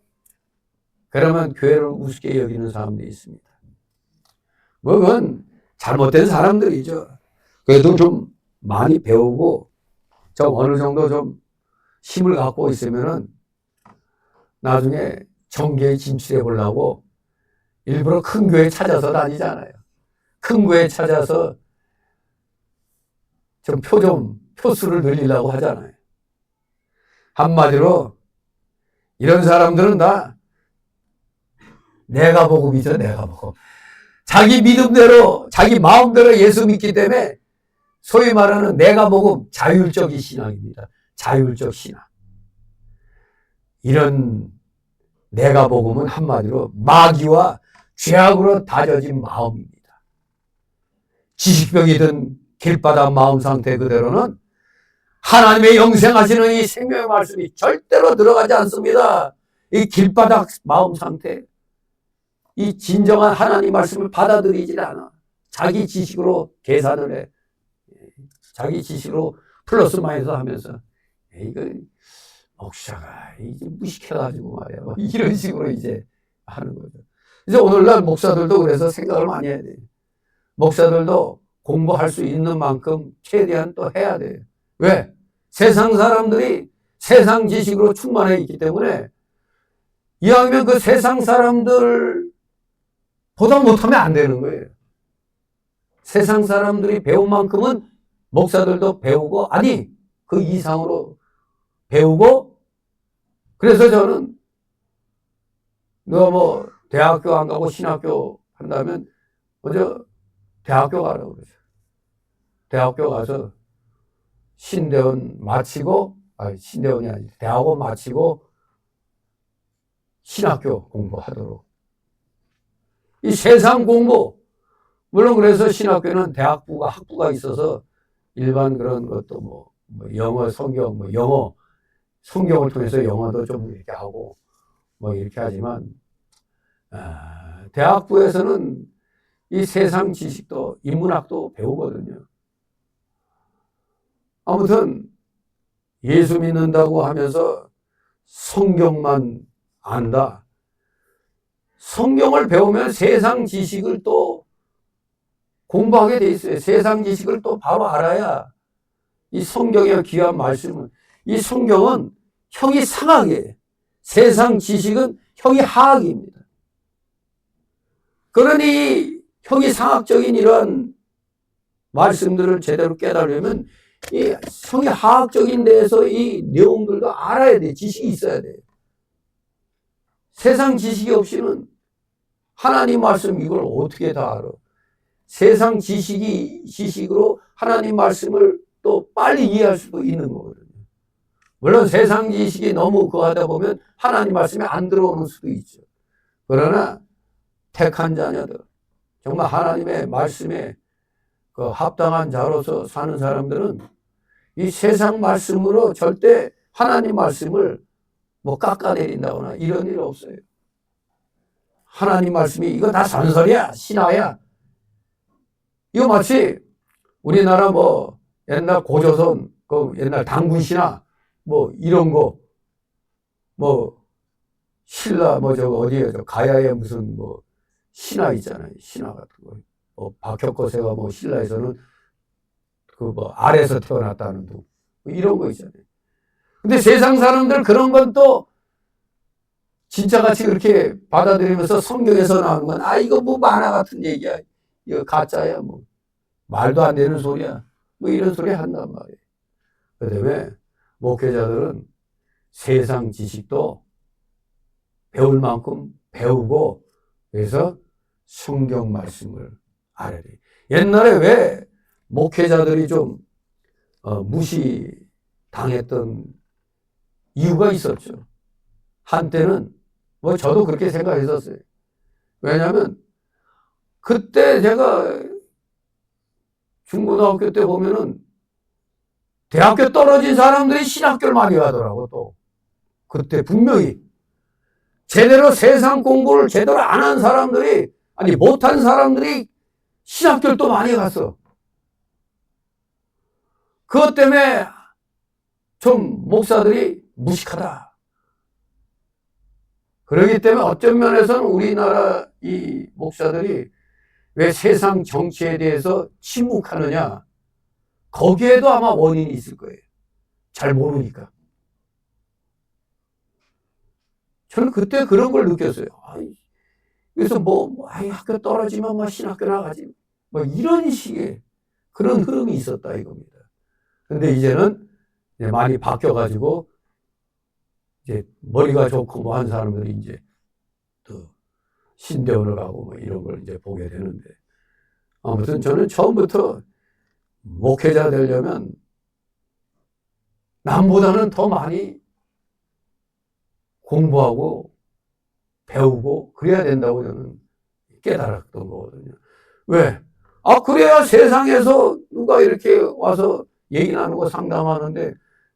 그러면 교회를 우습게 여기는 사람들이 있습니다. 그건 잘못된 사람들이죠. 그래도 좀 많이 배우고 좀 어느 정도 좀 힘을 갖고 있으면은 나중에 정계에 진출해 보려고 일부러 큰 교회 찾아서 다니잖아요. 큰 교회 찾아서 좀 표수를 늘리려고 하잖아요. 한마디로 이런 사람들은 다 내가 복음이죠, 내가 복음. 자기 믿음대로, 자기 마음대로 예수 믿기 때문에 소위 말하는 내가 복음, 자율적인 신앙입니다. 자율적 신앙. 이런 내가 복음은 한마디로 마귀와 죄악으로 다져진 마음입니다. 지식병이 든 길바닥 마음 상태 그대로는 하나님의 영생하시는 이 생명의 말씀이 절대로 들어가지 않습니다. 이 길바닥 마음 상태, 이 진정한 하나님 말씀을 받아들이질 않아. 자기 지식으로 계산을 해. 자기 지식으로 플러스 마이너스 하면서 이거 목사가 이제 무식해가지고 말이야. 이런 식으로 이제 하는 거죠. 이제 오늘날 목사들도 그래서 생각을 많이 해야 돼요. 목사들도 공부할 수 있는 만큼 최대한 또 해야 돼요. 왜? 세상 사람들이 세상 지식으로 충만해 있기 때문에 이왕이면 그 세상 사람들 보다 못하면 안 되는 거예요. 세상 사람들이 배운 만큼은 목사들도 배우고, 아니, 그 이상으로 배우고, 그래서 저는 너 대학교 안 가고 신학교 한다면 먼저 대학교 가라고 그러죠. 대학교 가서 신대원 마치고, 신대원이 아니지, 대학원 마치고 신학교 공부하도록. 이 세상 공부, 물론 그래서 신학교는 대학부가 학부가 있어서 일반 그런 것도 뭐 영어, 성경, 영어, 성경을 통해서 영어도 좀 이렇게 하고 이렇게 하지만, 대학부에서는 이 세상 지식도 인문학도 배우거든요. 아무튼 예수 믿는다고 하면서 성경만 안다. 성경을 배우면 세상 지식을 또 공부하게 돼 있어요. 세상 지식을 또 바로 알아야 이 성경의 귀한 말씀은, 이 성경은 형이 상하게, 세상 지식은 형이 하악입니다. 그러니 형이 상학적인 이런 말씀들을 제대로 깨달으려면 이 형이 하악적인 데에서 이 내용들도 알아야 돼. 지식이 있어야 돼. 세상 지식이 없이는 하나님 말씀 이걸 어떻게 다 알아? 세상 지식으로 하나님 말씀을 또 빨리 이해할 수도 있는 거거든요. 물론 세상 지식이 너무 하다 보면 하나님 말씀이 안 들어오는 수도 있죠. 그러나 택한 자녀들, 정말 하나님의 말씀에 그 합당한 자로서 사는 사람들은 이 세상 말씀으로 절대 하나님 말씀을 깎아내린다거나 이런 일 없어요. 하나님 말씀이 이거 다 전설이야, 신화야. 이거 마치 우리나라 옛날 고조선 그 옛날 당군 신화 이런 거 신라 저거 어디에 가야에 무슨 신화 있잖아요. 신화 같은 거. 박혁거세가 신라에서는 알에서 태어났다는 둥 이런 거 있잖아요. 근데 세상 사람들 그런 건 또 진짜같이 그렇게 받아들이면서 성경에서 나오는 건 이거 만화 같은 얘기야. 이거 가짜야 말도 안 되는 소리야. 이런 소리 한단 말이에요. 그 다음에 목회자들은 세상 지식도 배울 만큼 배우고, 그래서 성경 말씀을 알아야 돼. 옛날에 왜 목회자들이 좀 무시당했던 이유가 있었죠. 한때는 저도 그렇게 생각했었어요. 왜냐하면 그때 제가 중고등학교 때 보면은 대학교 떨어진 사람들이 신학교를 많이 가더라고. 또 그때 분명히 제대로 세상 공부를 제대로 안 한 사람들이, 아니 못한 사람들이 신학교를 또 많이 갔어. 그것 때문에 좀 목사들이 무식하다. 그렇기 때문에 어떤 면에서는 우리나라 이 목사들이 왜 세상 정치에 대해서 침묵하느냐, 거기에도 아마 원인이 있을 거예요. 잘 모르니까. 저는 그때 그런 걸 느꼈어요. 그래서 학교 떨어지면 신학교 나가지. 이런 식의 그런 흐름이 있었다 이겁니다. 근데 이제는 많이 바뀌어가지고, 이제 머리가 좋고 한 사람들이 이제 또 신대원을 가고 이런 걸 이제 보게 되는데, 아무튼 저는 처음부터 목회자 되려면 남보다는 더 많이 공부하고 배우고 그래야 된다고 저는 깨달았던 거거든요. 왜? 그래야 세상에서 누가 이렇게 와서 얘기 나누고 상담하는데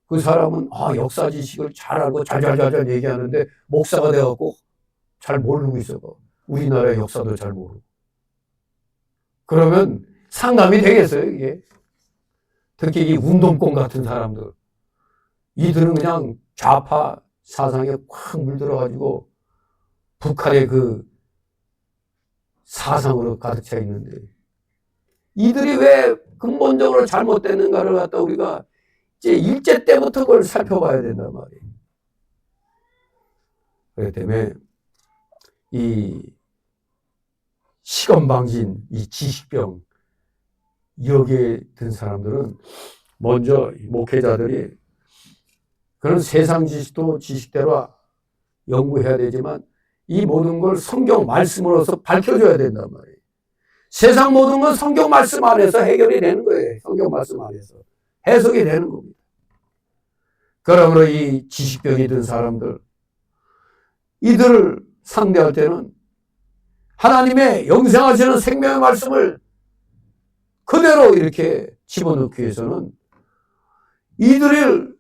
그 사람은 역사 지식을 잘 알고 잘잘잘잘 얘기하는데 목사가 돼갖고 잘 모르고 있어. 우리나라의 역사도 잘 모르고. 그러면 상담이 되겠어요, 이게? 특히 이 운동권 같은 사람들. 이들은 그냥 좌파 사상에 확 물들어가지고 북한의 그 사상으로 가득 차 있는데 이들이 왜 근본적으로 잘못됐는가를 갖다 우리가 이제 일제 때부터 그걸 살펴봐야 된단 말이에요. 그렇기 때문에 이 시건방진, 이 지식병, 여기에 든 사람들은 먼저 목회자들이 그런 세상 지식도 지식대로 연구해야 되지만 이 모든 걸 성경 말씀으로서 밝혀줘야 된단 말이에요. 세상 모든 건 성경 말씀 안에서 해결이 되는 거예요. 성경 말씀 안에서. 해석이 되는 겁니다. 그러므로 이 지식병이 든 사람들, 이들을 상대할 때는 하나님의 영생하시는 생명의 말씀을 그대로 이렇게 집어넣기 위해서는 이들을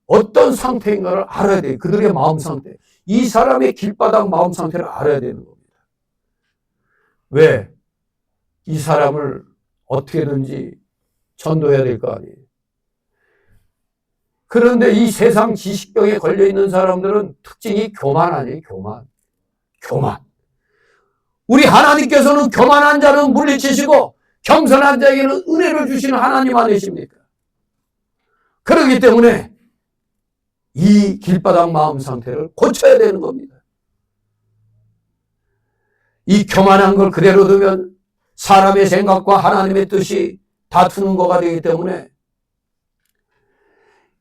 어떤 상태인가를 알아야 돼요. 그들의 마음 상태. 이 사람의 길바닥 마음 상태를 알아야 되는 겁니다. 왜? 이 사람을 어떻게든지 전도해야 될 거 아니에요. 그런데 이 세상 지식병에 걸려있는 사람들은 특징이 교만 아니에요. 교만. 우리 하나님께서는 교만한 자는 물리치시고 겸손한 자에게는 은혜를 주시는 하나님 아니십니까? 그렇기 때문에 이 길바닥 마음 상태를 고쳐야 되는 겁니다. 이 교만한 걸 그대로 두면 사람의 생각과 하나님의 뜻이 다투는 거가 되기 때문에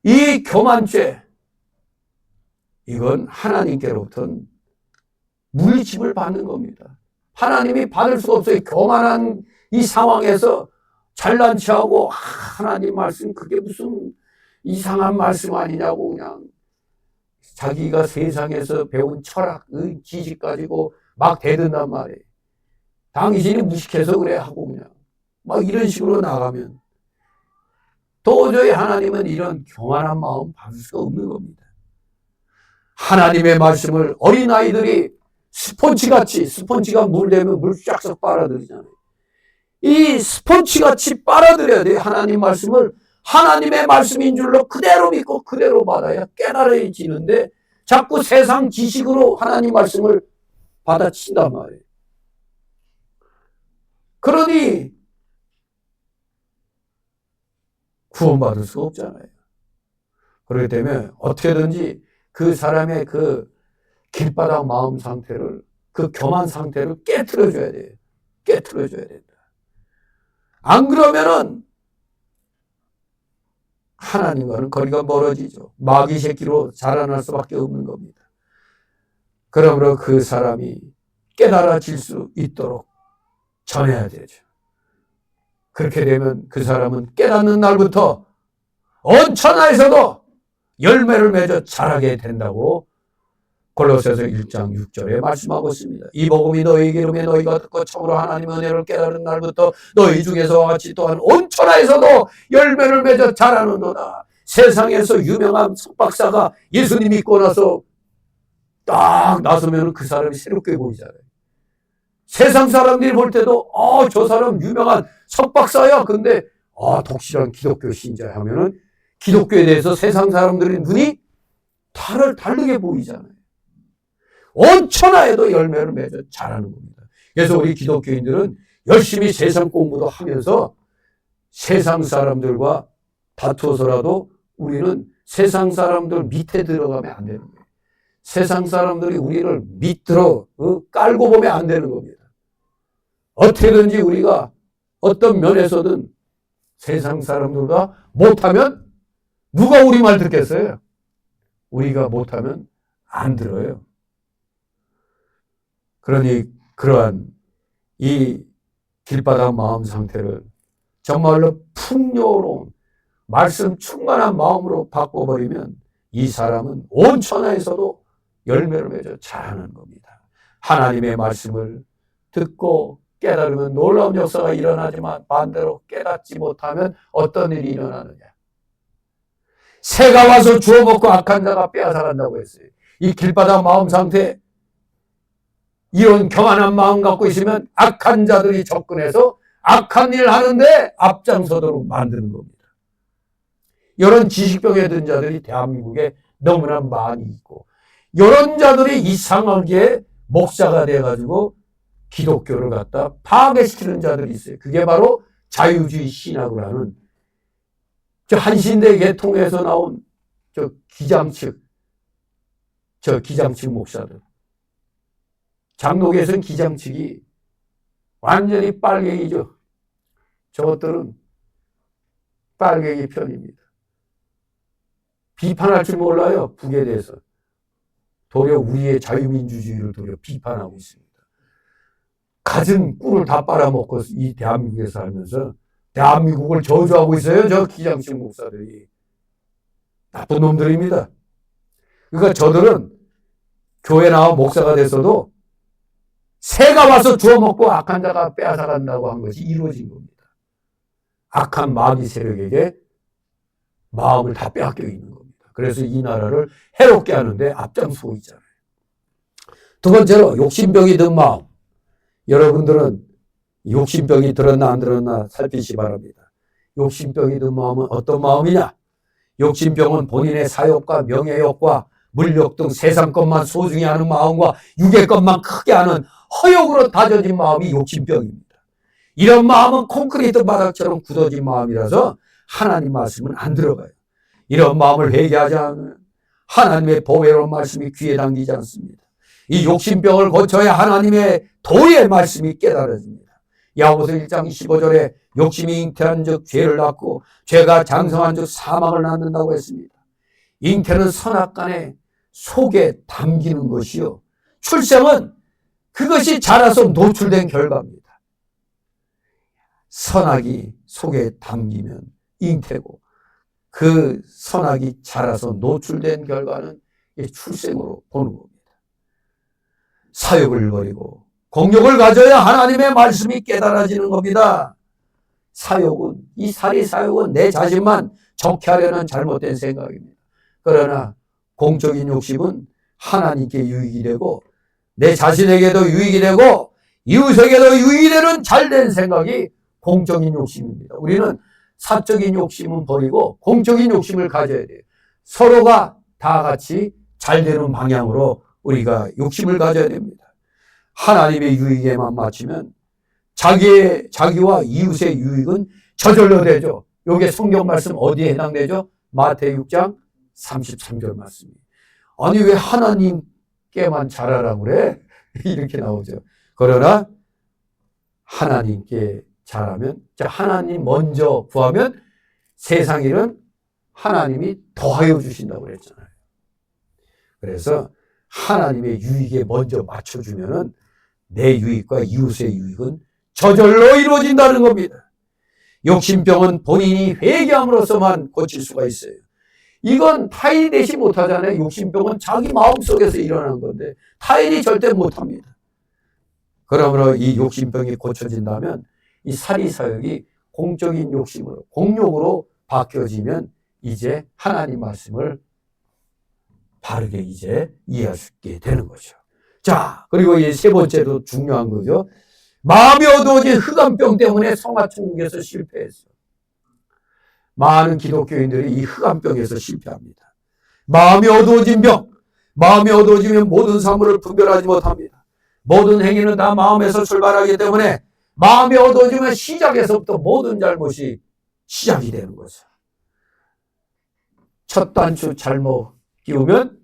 이 교만죄, 이건 하나님께로부터는 물리침을 받는 겁니다. 하나님이 받을 수가 없어요. 교만한 이 상황에서 잘난 체하고 하나님 말씀 그게 무슨 이상한 말씀 아니냐고 그냥 자기가 세상에서 배운 철학, 지식 가지고 막 대든단 말이에요. 당신이 무식해서 그래 하고 그냥 막 이런 식으로 나가면 도저히 하나님은 이런 교만한 마음 받을 수가 없는 겁니다. 하나님의 말씀을 어린아이들이 스폰지가 물 대면 물 쫙쫙 빨아들이잖아요. 이 스폰지같이 빨아들여야 돼요. 하나님 말씀을 하나님의 말씀인 줄로 그대로 믿고 그대로 받아야 깨달아지는데 자꾸 세상 지식으로 하나님 말씀을 받아친단 말이에요. 그러니 구원받을 수가 없잖아요. 그렇기 때문에 어떻게든지 그 사람의 그 길바닥 마음 상태를, 그 교만 상태를 깨트려줘야 돼요. 깨트려줘야 된다. 안 그러면은 하나님과는 거리가 멀어지죠. 마귀 새끼로 자라날 수밖에 없는 겁니다. 그러므로 그 사람이 깨달아질 수 있도록 전해야 되죠. 그렇게 되면 그 사람은 깨닫는 날부터 온 천하에서도 열매를 맺어 자라게 된다고 골로새서 1장 6절에 말씀하고 있습니다. 이 복음이 너희에게 이르매 너희가 듣고 참으로 하나님의 은혜를 깨달은 날부터 너희 중에서와 같이 또한 온 천하에서도 열매를 맺어 자라는도다. 세상에서 유명한 석박사가 예수님 믿고 나서 딱 나서면 그 사람이 새롭게 보이잖아요. 세상 사람들이 볼 때도 저 사람 유명한 석박사야. 근데 독실한 기독교 신자야 하면은 기독교에 대해서 세상 사람들의 눈이 다르게 보이잖아요. 온 천하에도 열매를 맺어 자라는 겁니다. 그래서 우리 기독교인들은 열심히 세상 공부도 하면서 세상 사람들과 다투어서라도 우리는 세상 사람들 밑에 들어가면 안 되는 거예요. 세상 사람들이 우리를 밑으로 깔고 보면 안 되는 겁니다. 어떻게든지 우리가 어떤 면에서든 세상 사람들과 못하면 누가 우리 말 듣겠어요? 우리가 못하면 안 들어요. 그러니 그러한 이 길바닥 마음 상태를 정말로 풍요로운 말씀 충만한 마음으로 바꿔버리면 이 사람은 온 천하에서도 열매를 맺어 자라는 겁니다. 하나님의 말씀을 듣고 깨달으면 놀라운 역사가 일어나지만 반대로 깨닫지 못하면 어떤 일이 일어나느냐. 새가 와서 주워먹고 악한 자가 빼앗아간다고 했어요. 이 길바닥 마음 상태, 이런 교만한 마음 갖고 있으면 악한 자들이 접근해서 악한 일을 하는데 앞장서도록 만드는 겁니다. 이런 지식병에 든 자들이 대한민국에 너무나 많이 있고, 이런 자들이 이상하게 목사가 돼가지고 기독교를 갖다 파괴시키는 자들이 있어요. 그게 바로 자유주의 신학을 하는 저 한신대 계통에서 나온 저 기장측 목사들. 장로계에서는 기장측이 완전히 빨갱이죠. 저것들은 빨갱이 편입니다. 비판할 줄 몰라요. 북에 대해서. 도리어 우리의 자유민주주의를 도리어 비판하고 있습니다. 가진 꿀을 다 빨아먹고 이 대한민국에 살면서 대한민국을 저주하고 있어요. 저 기장측 목사들이. 나쁜 놈들입니다. 그러니까 저들은 교회 나와 목사가 됐어도 새가 와서 주워먹고 악한 자가 빼앗아간다고 한 것이 이루어진 겁니다. 악한 마귀 세력에게 마음을 다 빼앗겨 있는 겁니다. 그래서 이 나라를 해롭게 하는데 앞장서고 있잖아요. 두 번째로 욕심병이 든 마음. 여러분들은 욕심병이 들었나 안 들었나 살피시 바랍니다. 욕심병이 든 마음은 어떤 마음이냐? 욕심병은 본인의 사욕과 명예욕과 물욕 등 세상 것만 소중히 하는 마음과 육의 것만 크게 하는 허욕으로 다져진 마음이 욕심병입니다. 이런 마음은 콘크리트 바닥처럼 굳어진 마음이라서 하나님 말씀은 안 들어가요. 이런 마음을 회개하지 않으면 하나님의 보배로운 말씀이 귀에 당기지 않습니다. 이 욕심병을 고쳐야 하나님의 도리의 말씀이 깨달아집니다. 야고보서 1장 15절에 욕심이 잉태한 즉 죄를 낳고 죄가 장성한 즉 사망을 낳는다고 했습니다. 잉태는 선악간에 속에 담기는 것이요, 출생은 그것이 자라서 노출된 결과입니다. 선악이 속에 담기면 잉태고, 그 선악이 자라서 노출된 결과는 출생으로 보는 겁니다. 사욕을 버리고 공욕을 가져야 하나님의 말씀이 깨달아지는 겁니다. 사욕은, 이 사리사욕은 내 자신만 좋게 하려는 잘못된 생각입니다. 그러나 공적인 욕심은 하나님께 유익이 되고 내 자신에게도 유익이 되고 이웃에게도 유익이 되는 잘된 생각이 공적인 욕심입니다. 우리는 사적인 욕심은 버리고 공적인 욕심을 가져야 돼요. 서로가 다 같이 잘 되는 방향으로 우리가 욕심을 가져야 됩니다. 하나님의 유익에만 맞추면 자기와 이웃의 유익은 저절로 되죠. 이게 성경 말씀 어디에 해당되죠? 마태복음 6장 33절 말씀이에요. 아니 왜 하나님께만 잘하라고 그래? 이렇게 나오죠. 그러나 하나님께 잘하면, 하나님 먼저 구하면 세상 일은 하나님이 더하여 주신다고 그랬잖아요. 그래서 하나님의 유익에 먼저 맞춰주면은 내 유익과 이웃의 유익은 저절로 이루어진다는 겁니다. 욕심병은 본인이 회개함으로써만 고칠 수가 있어요. 이건 타인이 되지 못하잖아요. 욕심병은 자기 마음속에서 일어난 건데 타인이 절대 못합니다. 그러므로 이 욕심병이 고쳐진다면 이 사리사욕이 공적인 욕심으로, 공욕으로 바뀌어지면 이제 하나님 말씀을 바르게 이제 이해할 수 있게 되는 거죠. 자, 그리고 이 세 번째도 중요한 거죠. 마음이 어두워진 흑암병 때문에 성화천국에서 실패했어요. 많은 기독교인들이 이 흑암병에서 실패합니다. 마음이 어두워진 병, 마음이 어두워지면 모든 사물을 분별하지 못합니다. 모든 행위는 다 마음에서 출발하기 때문에 마음이 어두워지면 시작에서부터 모든 잘못이 시작이 되는 거죠. 첫 단추 잘못 끼우면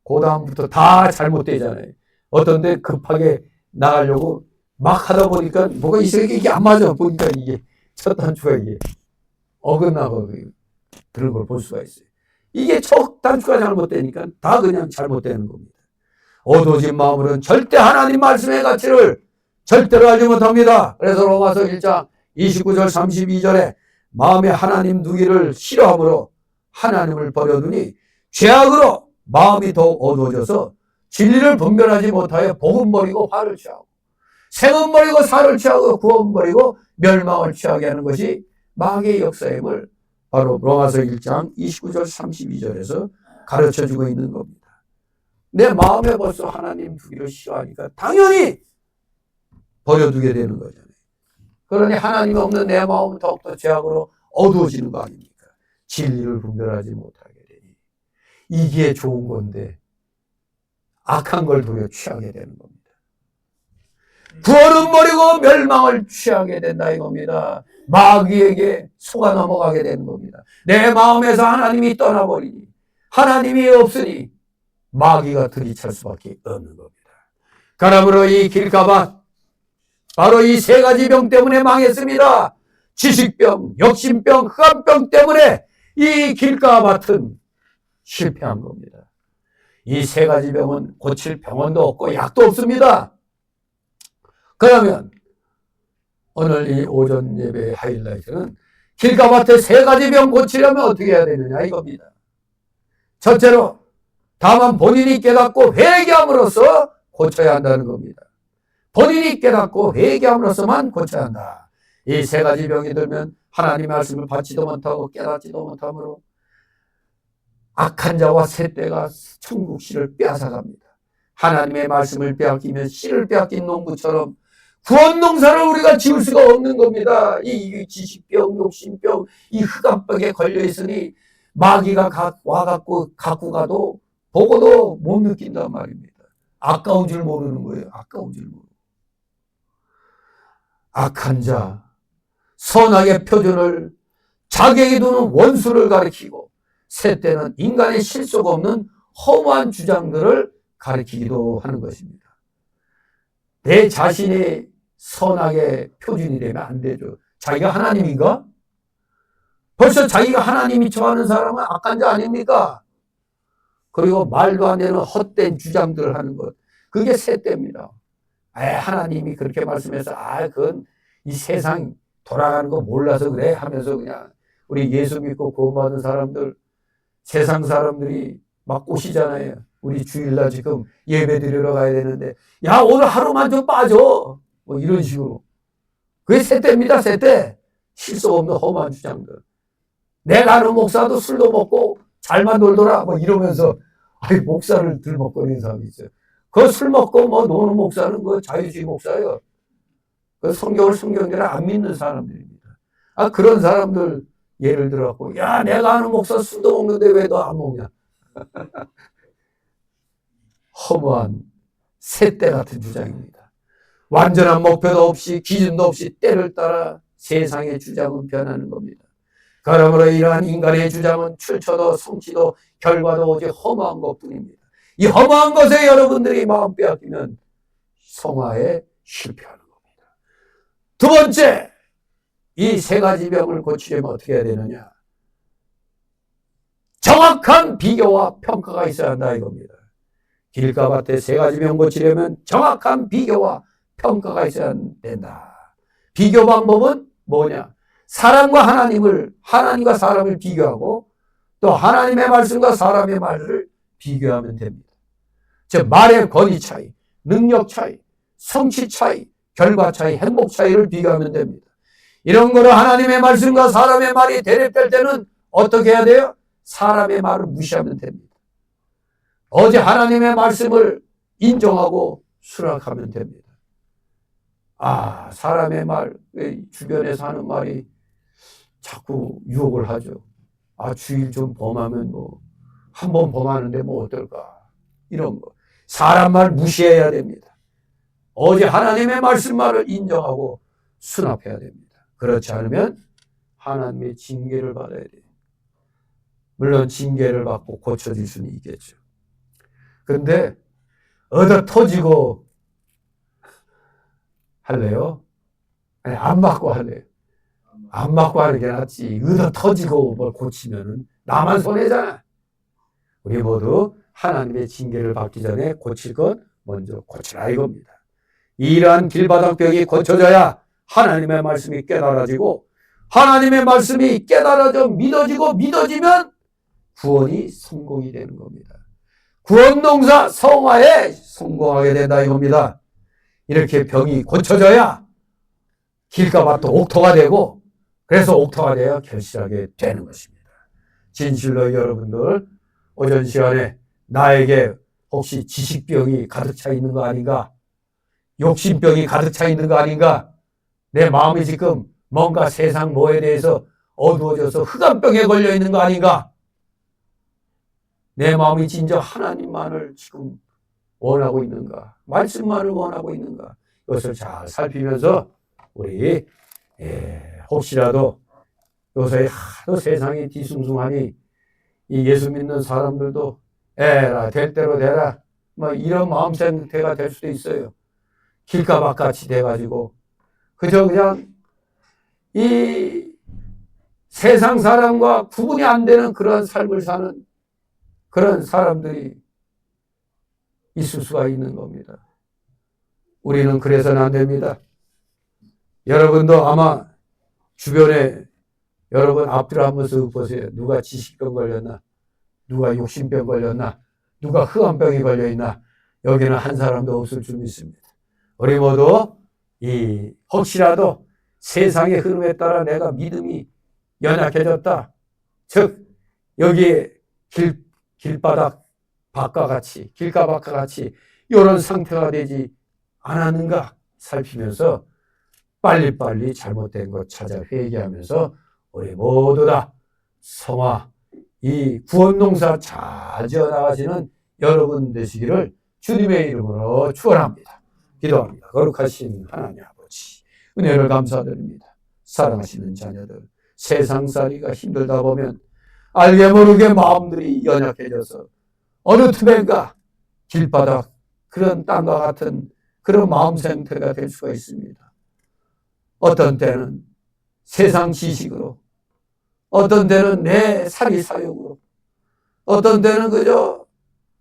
그 다음부터 다 잘못되잖아요. 어떤데 급하게 나가려고 막 하다 보니까 뭐가 이상하게 이게 안 맞아. 보니까 이게 첫 단추가 이게 어긋나고 그런 걸 볼 수가 있어요. 이게 첫 단추가 잘못되니까 다 그냥 잘못되는 겁니다. 어두워진 마음으로는 절대 하나님 말씀의 가치를 절대로 알지 못합니다. 그래서 로마서 1장 29절 32절에 마음에 하나님 두기를 싫어함으로 하나님을 버려두니 죄악으로 마음이 더욱 어두워져서 진리를 분별하지 못하여 복음 버리고 화를 취하고 생은 버리고 사를 취하고 구원 버리고 멸망을 취하게 하는 것이 마귀의 역사임을 바로 로마서 1장 29절 32절에서 가르쳐주고 있는 겁니다. 내 마음에 벌써 하나님 두기를 싫어하니까 당연히 버려두게 되는 거잖아요. 그러니 하나님 없는 내 마음은 더욱더 죄악으로 어두워지는 거 아닙니까? 진리를 분별하지 못하게 되니 이게 좋은 건데 악한 걸 도려 취하게 되는 겁니다. 구원은 버리고 멸망을 취하게 된다 이겁니다. 마귀에게 속아 넘어가게 되는 겁니다. 내 마음에서 하나님이 떠나버리니 하나님이 없으니 마귀가 들이찰 수밖에 없는 겁니다. 그러므로 이 길가밭 바로 이 세 가지 병 때문에 망했습니다. 지식병, 욕심병, 흑암병 때문에 이 길가밭은 실패한 겁니다. 이 세 가지 병은 고칠 병원도 없고 약도 없습니다. 그러면 오늘 이 오전 예배의 하이라이트는 길가밭의 세 가지 병 고치려면 어떻게 해야 되느냐 이겁니다. 첫째로 다만 본인이 깨닫고 회개함으로써 고쳐야 한다는 겁니다. 본인이 깨닫고 회개함으로써만 고쳐야 한다. 이 세 가지 병이 들면 하나님의 말씀을 받지도 못하고 깨닫지도 못하므로 악한 자와 새떼가 천국 씨를 빼앗아갑니다. 하나님의 말씀을 빼앗기면 씨를 빼앗긴 농부처럼 구원 농사를 우리가 지을 수가 없는 겁니다. 이 지식병, 욕심병, 이 흑암병에 걸려 있으니 마귀가 와갖고 갖고 가도 보고도 못 느낀단 말입니다. 아까운 줄 모르는 거예요. 아까운 줄 모르고. 악한 자, 선악의 표준을 자기에게 두는 원수를 가리키고 셋째는 인간의 실속 없는 허무한 주장들을 가리키기도 하는 것입니다. 내 자신이 선악의 표준이 되면 안 되죠. 자기가 하나님인가? 벌써 자기가 하나님이 좋아하는 사람은 악한 자 아닙니까? 그리고 말도 안 되는 헛된 주장들을 하는 것. 그게 셋째입니다. 하나님이 그렇게 말씀해서 그건 이 세상 돌아가는 거 몰라서 그래 하면서 그냥 우리 예수 믿고 구원받은 사람들 세상 사람들이 막 꼬시잖아요. 우리 주일날 지금 예배 드리러 가야 되는데 야 오늘 하루만 좀 빠져 뭐 이런 식으로. 그게 셋째입니다. 셋째. 실속 없는 험한 주장들. 내가 아는 목사도 술도 먹고 잘만 놀더라 뭐 이러면서 목사를 들먹거리는 사람이 있어요. 그 술 먹고 뭐 노는 목사는 그 자유주의 목사예요. 그 성경을 성경대로 안 믿는 사람들입니다. 그런 사람들 예를 들어갖고 야 내가 아는 목사 술도 먹는데 왜 너 안 먹냐. 허무한 새떼 같은 주장입니다. 완전한 목표도 없이 기준도 없이 때를 따라 세상의 주장은 변하는 겁니다. 그러므로 이러한 인간의 주장은 출처도 성취도 결과도 오직 허무한 것뿐입니다. 이 허무한 것에 여러분들이 마음 빼앗기면 성화에 실패하는 겁니다. 두 번째, 이 세 가지 병을 고치려면 어떻게 해야 되느냐? 정확한 비교와 평가가 있어야 한다 이겁니다. 길가밭의 세 가지 병 고치려면 정확한 비교와 평가가 있어야 된다. 비교 방법은 뭐냐? 사람과 하나님과 사람을 비교하고 또 하나님의 말씀과 사람의 말을 비교하면 됩니다. 즉 말의 권위 차이, 능력 차이, 성취 차이, 결과 차이, 행복 차이를 비교하면 됩니다. 이런 거로 하나님의 말씀과 사람의 말이 대립될 때는 어떻게 해야 돼요? 사람의 말을 무시하면 됩니다. 어제 하나님의 말씀을 인정하고 수락하면 됩니다. 사람의 말, 주변에서 하는 말이 자꾸 유혹을 하죠. 주일 좀 범하면 한 번 범하는데 어떨까? 이런 거. 사람 말 무시해야 됩니다. 어제 하나님의 말씀만을 인정하고 수납해야 됩니다. 그렇지 않으면 하나님의 징계를 받아야 돼요. 물론 징계를 받고 고쳐질 수는 있겠죠. 근데 얻어 터지고 할래요? 아니, 안 맞고 할래요? 안 맞고 하는 게 낫지. 얻어 터지고 뭘 고치면은 나만 손해잖아. 우리 모두 하나님의 징계를 받기 전에 고칠 것 먼저 고치라 이겁니다. 이러한 길바닥병이 고쳐져야 하나님의 말씀이 깨달아지고 하나님의 말씀이 깨달아져 믿어지고 믿어지면 구원이 성공이 되는 겁니다. 구원농사 성화에 성공하게 된다 이겁니다. 이렇게 병이 고쳐져야 길가밭도 옥토가 되고, 그래서 옥토가 되어 결실하게 되는 것입니다. 진실로 여러분들, 오전 시간에 나에게 혹시 지식병이 가득 차 있는 거 아닌가? 욕심병이 가득 차 있는 거 아닌가? 내 마음이 지금 뭔가 세상 뭐에 대해서 어두워져서 흑암병에 걸려 있는 거 아닌가? 내 마음이 진짜 하나님만을 지금 원하고 있는가? 말씀만을 원하고 있는가? 이것을 잘 살피면서 우리 혹시라도 요새 하도 세상이 뒤숭숭하니 이 예수 믿는 사람들도 에라 될 대로 되라 뭐 이런 마음 상태가 될 수도 있어요. 길가밭같이 돼가지고 그저 그냥 이 세상 사람과 구분이 안 되는 그런 삶을 사는 그런 사람들이 있을 수가 있는 겁니다. 우리는 그래서는 안 됩니다. 여러분도 아마 주변에 여러분 앞뒤로 한번 쓱 보세요. 누가 지식병 걸렸나? 누가 욕심병 걸렸나? 누가 흑암병이 걸려있나? 여기는 한 사람도 없을 줄 믿습니다. 우리 모두 혹시라도 세상의 흐름에 따라 내가 믿음이 연약해졌다. 즉 여기에 길바닥 밭과 같이 길가밭과 같이 이런 상태가 되지 않았는가 살피면서 빨리빨리 잘못된 것 찾아 회개하면서 우리 모두 다 성화 이 구원농사 잘 지어나가시는 여러분 되시기를 주님의 이름으로 축원합니다. 기도합니다. 거룩하신 하나님 아버지 은혜를 감사드립니다. 사랑하시는 자녀들 세상살이가 힘들다 보면 알게 모르게 마음들이 연약해져서 어느 틈엔가 길바닥 그런 땅과 같은 그런 마음 상태가 될 수가 있습니다. 어떤 때는 세상 지식으로, 어떤 때는 내 사리사욕으로, 어떤 때는 그저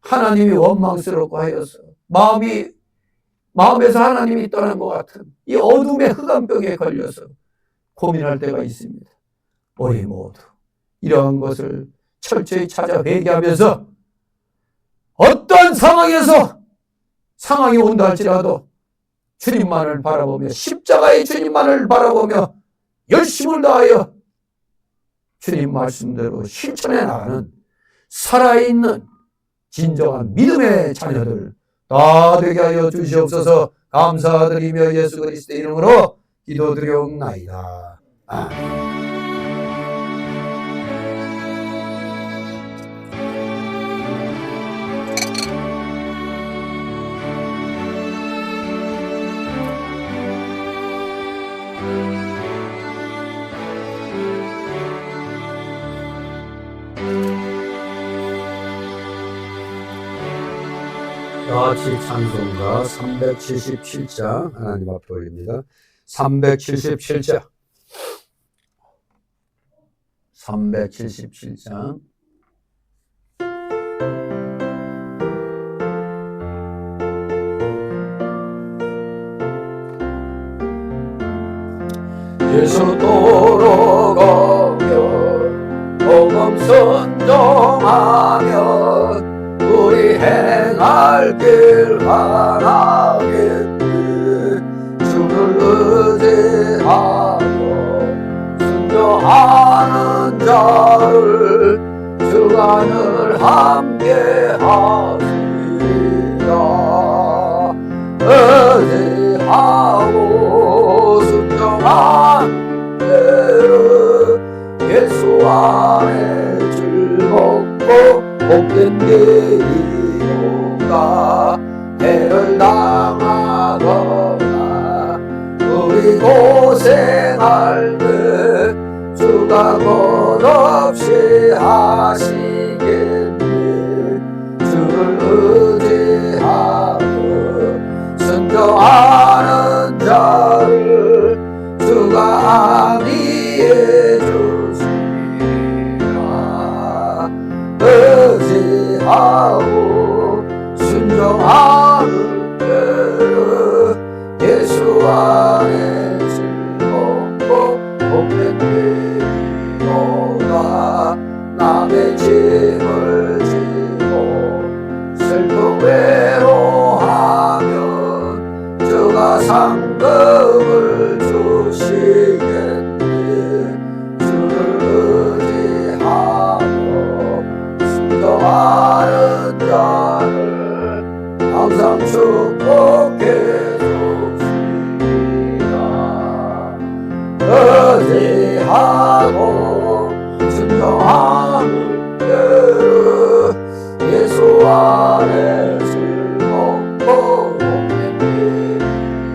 하나님이 원망스럽고 하여서 마음에서 하나님이 떠난 것 같은 이 어둠의 흑암병에 걸려서 고민할 때가 있습니다. 우리 모두 이러한 것을 철저히 찾아 회개하면서 어떤 상황이 온다 할지라도 주님만을 바라보며 십자가의 주님만을 바라보며 열심을 다하여 주님 말씀대로 실천해 나가는 살아있는 진정한 믿음의 자녀들 다 되게 하여 주시옵소서. 감사드리며 예수 그리스도의 이름으로 기도드리옵나이다. 아멘. 다같이 찬송가 377장 하나님 앞에 올립니다. 377장 377장 예수 돌아가며 복음 순종하며 우리 행할 길 하나겠니 주를 의지하여 순종하는 자를 주가 늘 함께 하시리라. 의지하고 순종한 대로 예수 안에 즐겁고 복된 길이로가 해를 당하거나 우리 고생할 때 주가 끝없이 하시겠니 주를 의지하고 순종하는 자를 주가 안위해 주시리라. 의지하고 순종하는 대로 예수 안에 즐겁고 복된 길이로다. 남의 짐을 지고 외로하면 주가 상급을 주시겠네. 주를 의지하고 순종하는 자를 항상 축복해 주시라. 의지하고 순종하는 대로 예수 안에 즐겁고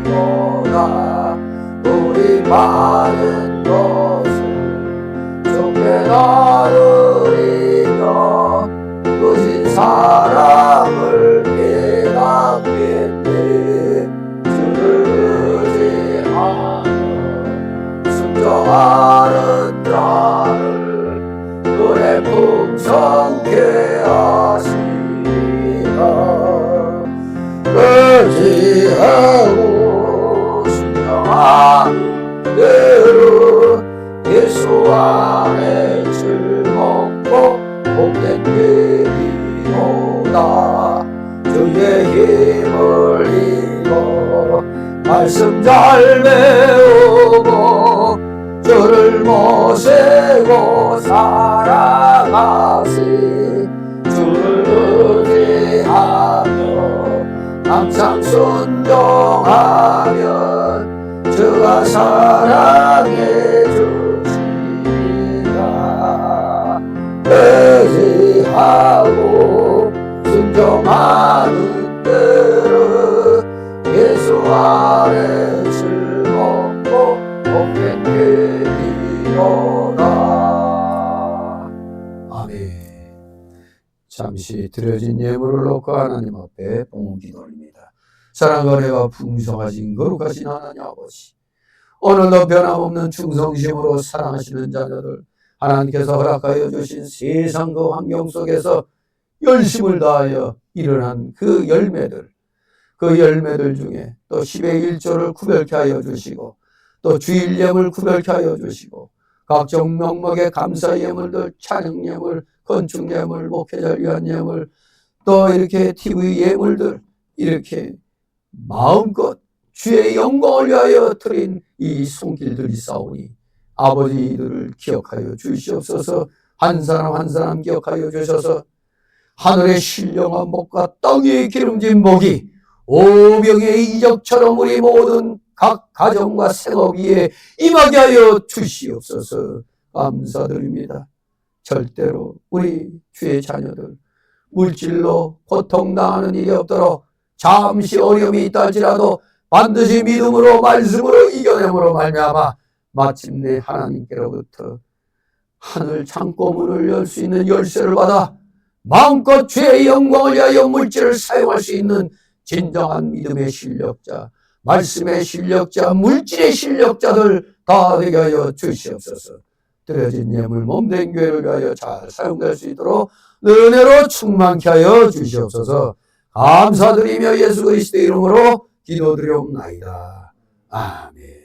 복되리로다. 우리 많은 것을 좋게 나누리며 주신 사랑을 깨닫겠네. 주를 의지하며 순종하는 자를 은혜 풍성케 하시리라. 의지하고 순종하는 대로 예수 안에 즐겁고 복된 길이로다. 주의 힘을 입어 말씀 잘 배우고 주를 모시고 살아가시. 주를 의지하며 항상 순종하면 주가 사랑해 주시리라. 의지하고 순종하는 대로 예수 안에 즐겁고 복된 길이로다. 아멘. 잠시 드려진 예물을 놓고 하나님 앞에 봉헌 기도합니다. 사랑과 은혜가 풍성하신 거룩하신 하나님 아버지, 오늘도 변함없는 충성심으로 사랑하시는 자녀들 하나님께서 허락하여 주신 세상 그 환경 속에서 열심을 다하여 일어난 그 열매들 중에 또 10의 1조를 구별케 하여 주시고 또 주일 예물 구별케 하여 주시고 각종 명목의 감사 예물들, 찬양 예물, 건축 예물, 목회자를 위한 예물, 또 이렇게 TV 예물들 이렇게 마음껏 주의 영광을 위하여 드린 이 손길들이 싸우니 아버지 이들을 기억하여 주시옵소서. 한 사람 한 사람 기억하여 주셔서 하늘의 신령한 목과 땅 위의 기름진 목이 오병의 이적처럼 우리 모든 각 가정과 생업 위에 임하게 하여 주시옵소서. 감사드립니다. 절대로 우리 주의 자녀들 물질로 고통당하는 일이 없도록 잠시 어려움이 있다 할지라도 반드시 믿음으로 말씀으로 이겨냄으로 말미암아 마침내 하나님께로부터 하늘 창고문을 열 수 있는 열쇠를 받아 마음껏 주의 영광을 위하여 물질을 사용할 수 있는 진정한 믿음의 실력자, 말씀의 실력자, 물질의 실력자들 다 되게 하여 주시옵소서. 드려진 예물 몸된 교회를 위하여 잘 사용될 수 있도록 은혜로 충만케 하여 주시옵소서. 감사드리며 예수 그리스도의 이름으로 기도드리옵나이다. 아멘.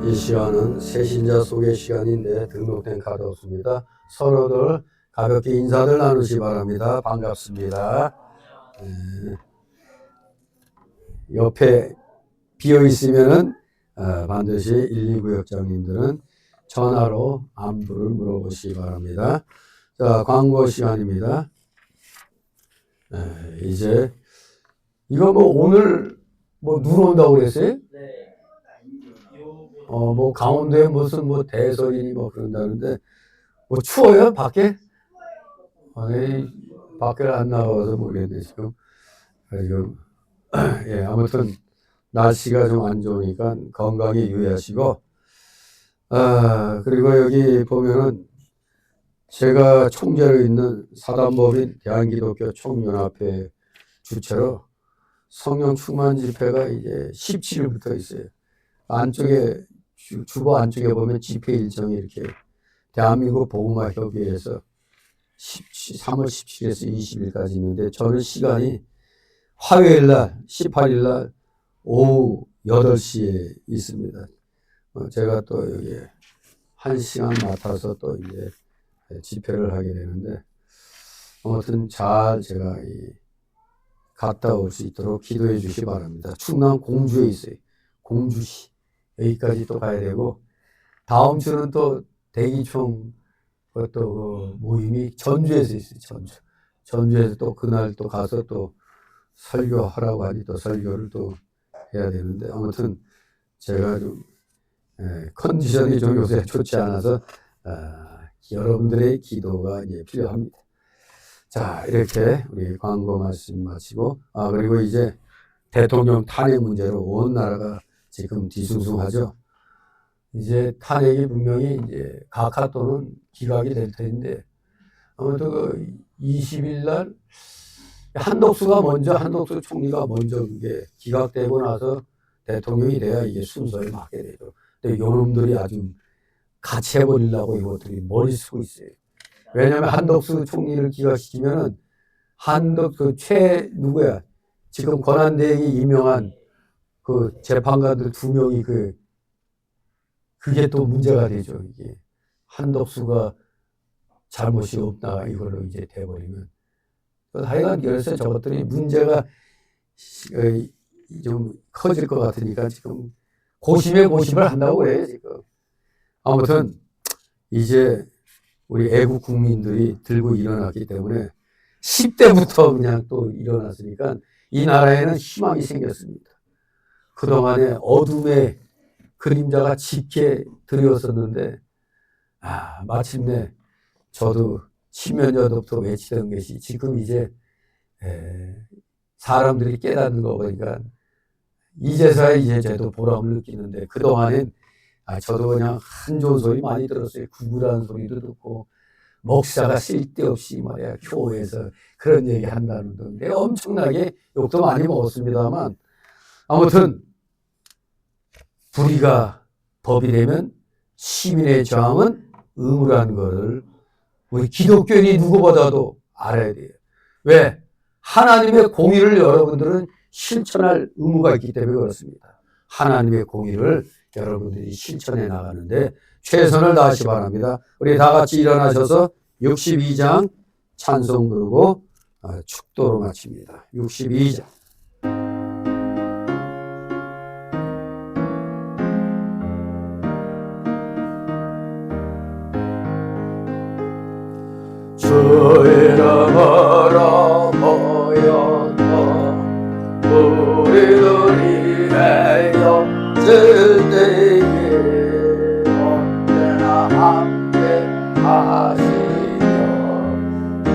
이 시간은 새신자 소개 시간인데 등록된 카드 없습니다. 서로들 가볍게 인사들 나누시 바랍니다. 반갑습니다. 옆에 비어 있으면은 반드시 119역장님들은 전화로 안부를 물어보시기 바랍니다. 자, 광고 시간입니다. 이제 이거 뭐 오늘 뭐 눈 온다고 그랬어요? 네. 뭐 가운데 무슨 뭐 대설이니 뭐 그런다는데 뭐 추워요 밖에? 아니 밖을 안 나가서 모르겠네, 지금. 예, 아무튼, 날씨가 좀 안 좋으니까 건강에 유의하시고, 그리고 여기 보면은 제가 총재로 있는 사단법인 대한기독교 총연합회 주최로 성령 충만 집회가 이제 17일부터 있어요. 안쪽에, 주보 안쪽에 보면 집회 일정이 이렇게 대한민국 복음화 협의회에서 3월 17일에서 20일까지 있는데 저는 시간이 화요일 날 18일 날 오후 8시에 있습니다. 제가 또 여기 1시간 맡아서 또 이제 집회를 하게 되는데 아무튼 잘 제가 갔다 올 수 있도록 기도해 주시기 바랍니다. 충남 공주에 있어요. 공주시. 여기까지 또 가야 되고 다음 주는 또 대기총 또 모임이 전주에서 있어요. 전주에서 또 그날 또 가서 또 설교하라고 하니 또 설교를 또 해야 되는데 아무튼 제가 좀 컨디션이 좀 요새 좋지 않아서 여러분들의 기도가 이제 필요합니다. 자, 이렇게 우리 광고 말씀 마치고 그리고 이제 대통령 탄핵 문제로 온 나라가 지금 뒤숭숭하죠. 이제 탄핵이 분명히 이제 각하 또는 기각이 될 텐데 아무튼 그 20일 날 한덕수 총리가 먼저 그게 기각되고 나서 대통령이 돼야 이게 순서에 맞게 되죠. 근데 요놈들이 아주 같이 해버리려고 이것들이 머리 쓰고 있어요. 왜냐하면 한덕수 총리를 기각시키면은 누구야? 지금 권한대행이 임명한 그 재판관들 2명이 그게 또 문제가 되죠. 이게 한덕수가 잘못이 없다 이걸로 이제 돼버리면 하여간 그래서 저것들이 문제가 좀 커질 것 같으니까 지금 고심에 고심을 한다고 그래요 지금. 아무튼 이제 우리 애국 국민들이 들고 일어났기 때문에 10대부터 그냥 또 일어났으니까 이 나라에는 희망이 생겼습니다. 그동안에 어둠의 그림자가 짙게 들여왔었는데 마침내 저도 10년 전부터 외치던 것이 지금 이제 사람들이 깨닫는 거 보니까 이제서야 이제 저도 보람을 느끼는데 그동안엔 저도 그냥 한 좋은 소리 많이 들었어요. 구구라는 소리도 듣고 목사가 쓸데없이 말이야 교회에서 그런 얘기 한다는 등 내가 엄청나게 욕도 많이 먹었습니다만 아무튼 불의가 법이 되면 시민의 저항은 의무라는 것을 우리 기독교인이 누구보다도 알아야 돼요. 왜? 하나님의 공의를 여러분들은 실천할 의무가 있기 때문에 그렇습니다. 하나님의 공의를 여러분들이 실천해 나가는데 최선을 다하시 바랍니다. 우리 다 같이 일어나셔서 62장 찬송 부르고 축도로 마칩니다. 62장. 주의 이름으로 모였다 우리들이 매여 들 때에 언제나 함께 하시며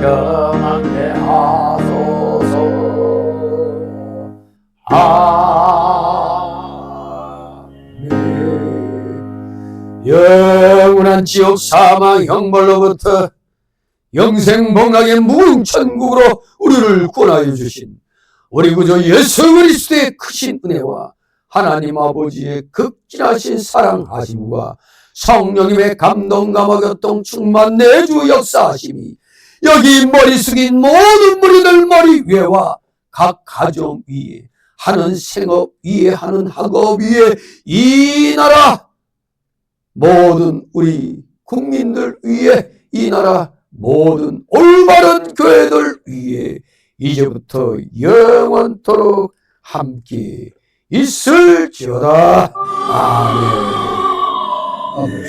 평안케 하소서. 아멘. 영원한 지옥 사망 형벌로부터 영생복락의 무궁천국으로 우리를 구원하여 주신 우리 구주 예수 그리스도의 크신 은혜와 하나님 아버지의 극진하신 사랑하심과 성령님의 감동 감화교통 충만 내주 역사하심이 여기 머리 숙인 모든 무리들 머리 위에와 각 가정 위에 하는 생업 위에 하는 학업 위에 이 나라 모든 우리 국민들 위에 이 나라 모든 올바른 교회들 위에 이제부터 영원토록 함께 있을지어다. 아멘. 아멘.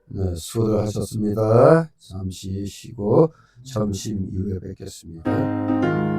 네, 수고들 하셨습니다. 잠시 쉬고 점심 이후에 뵙겠습니다.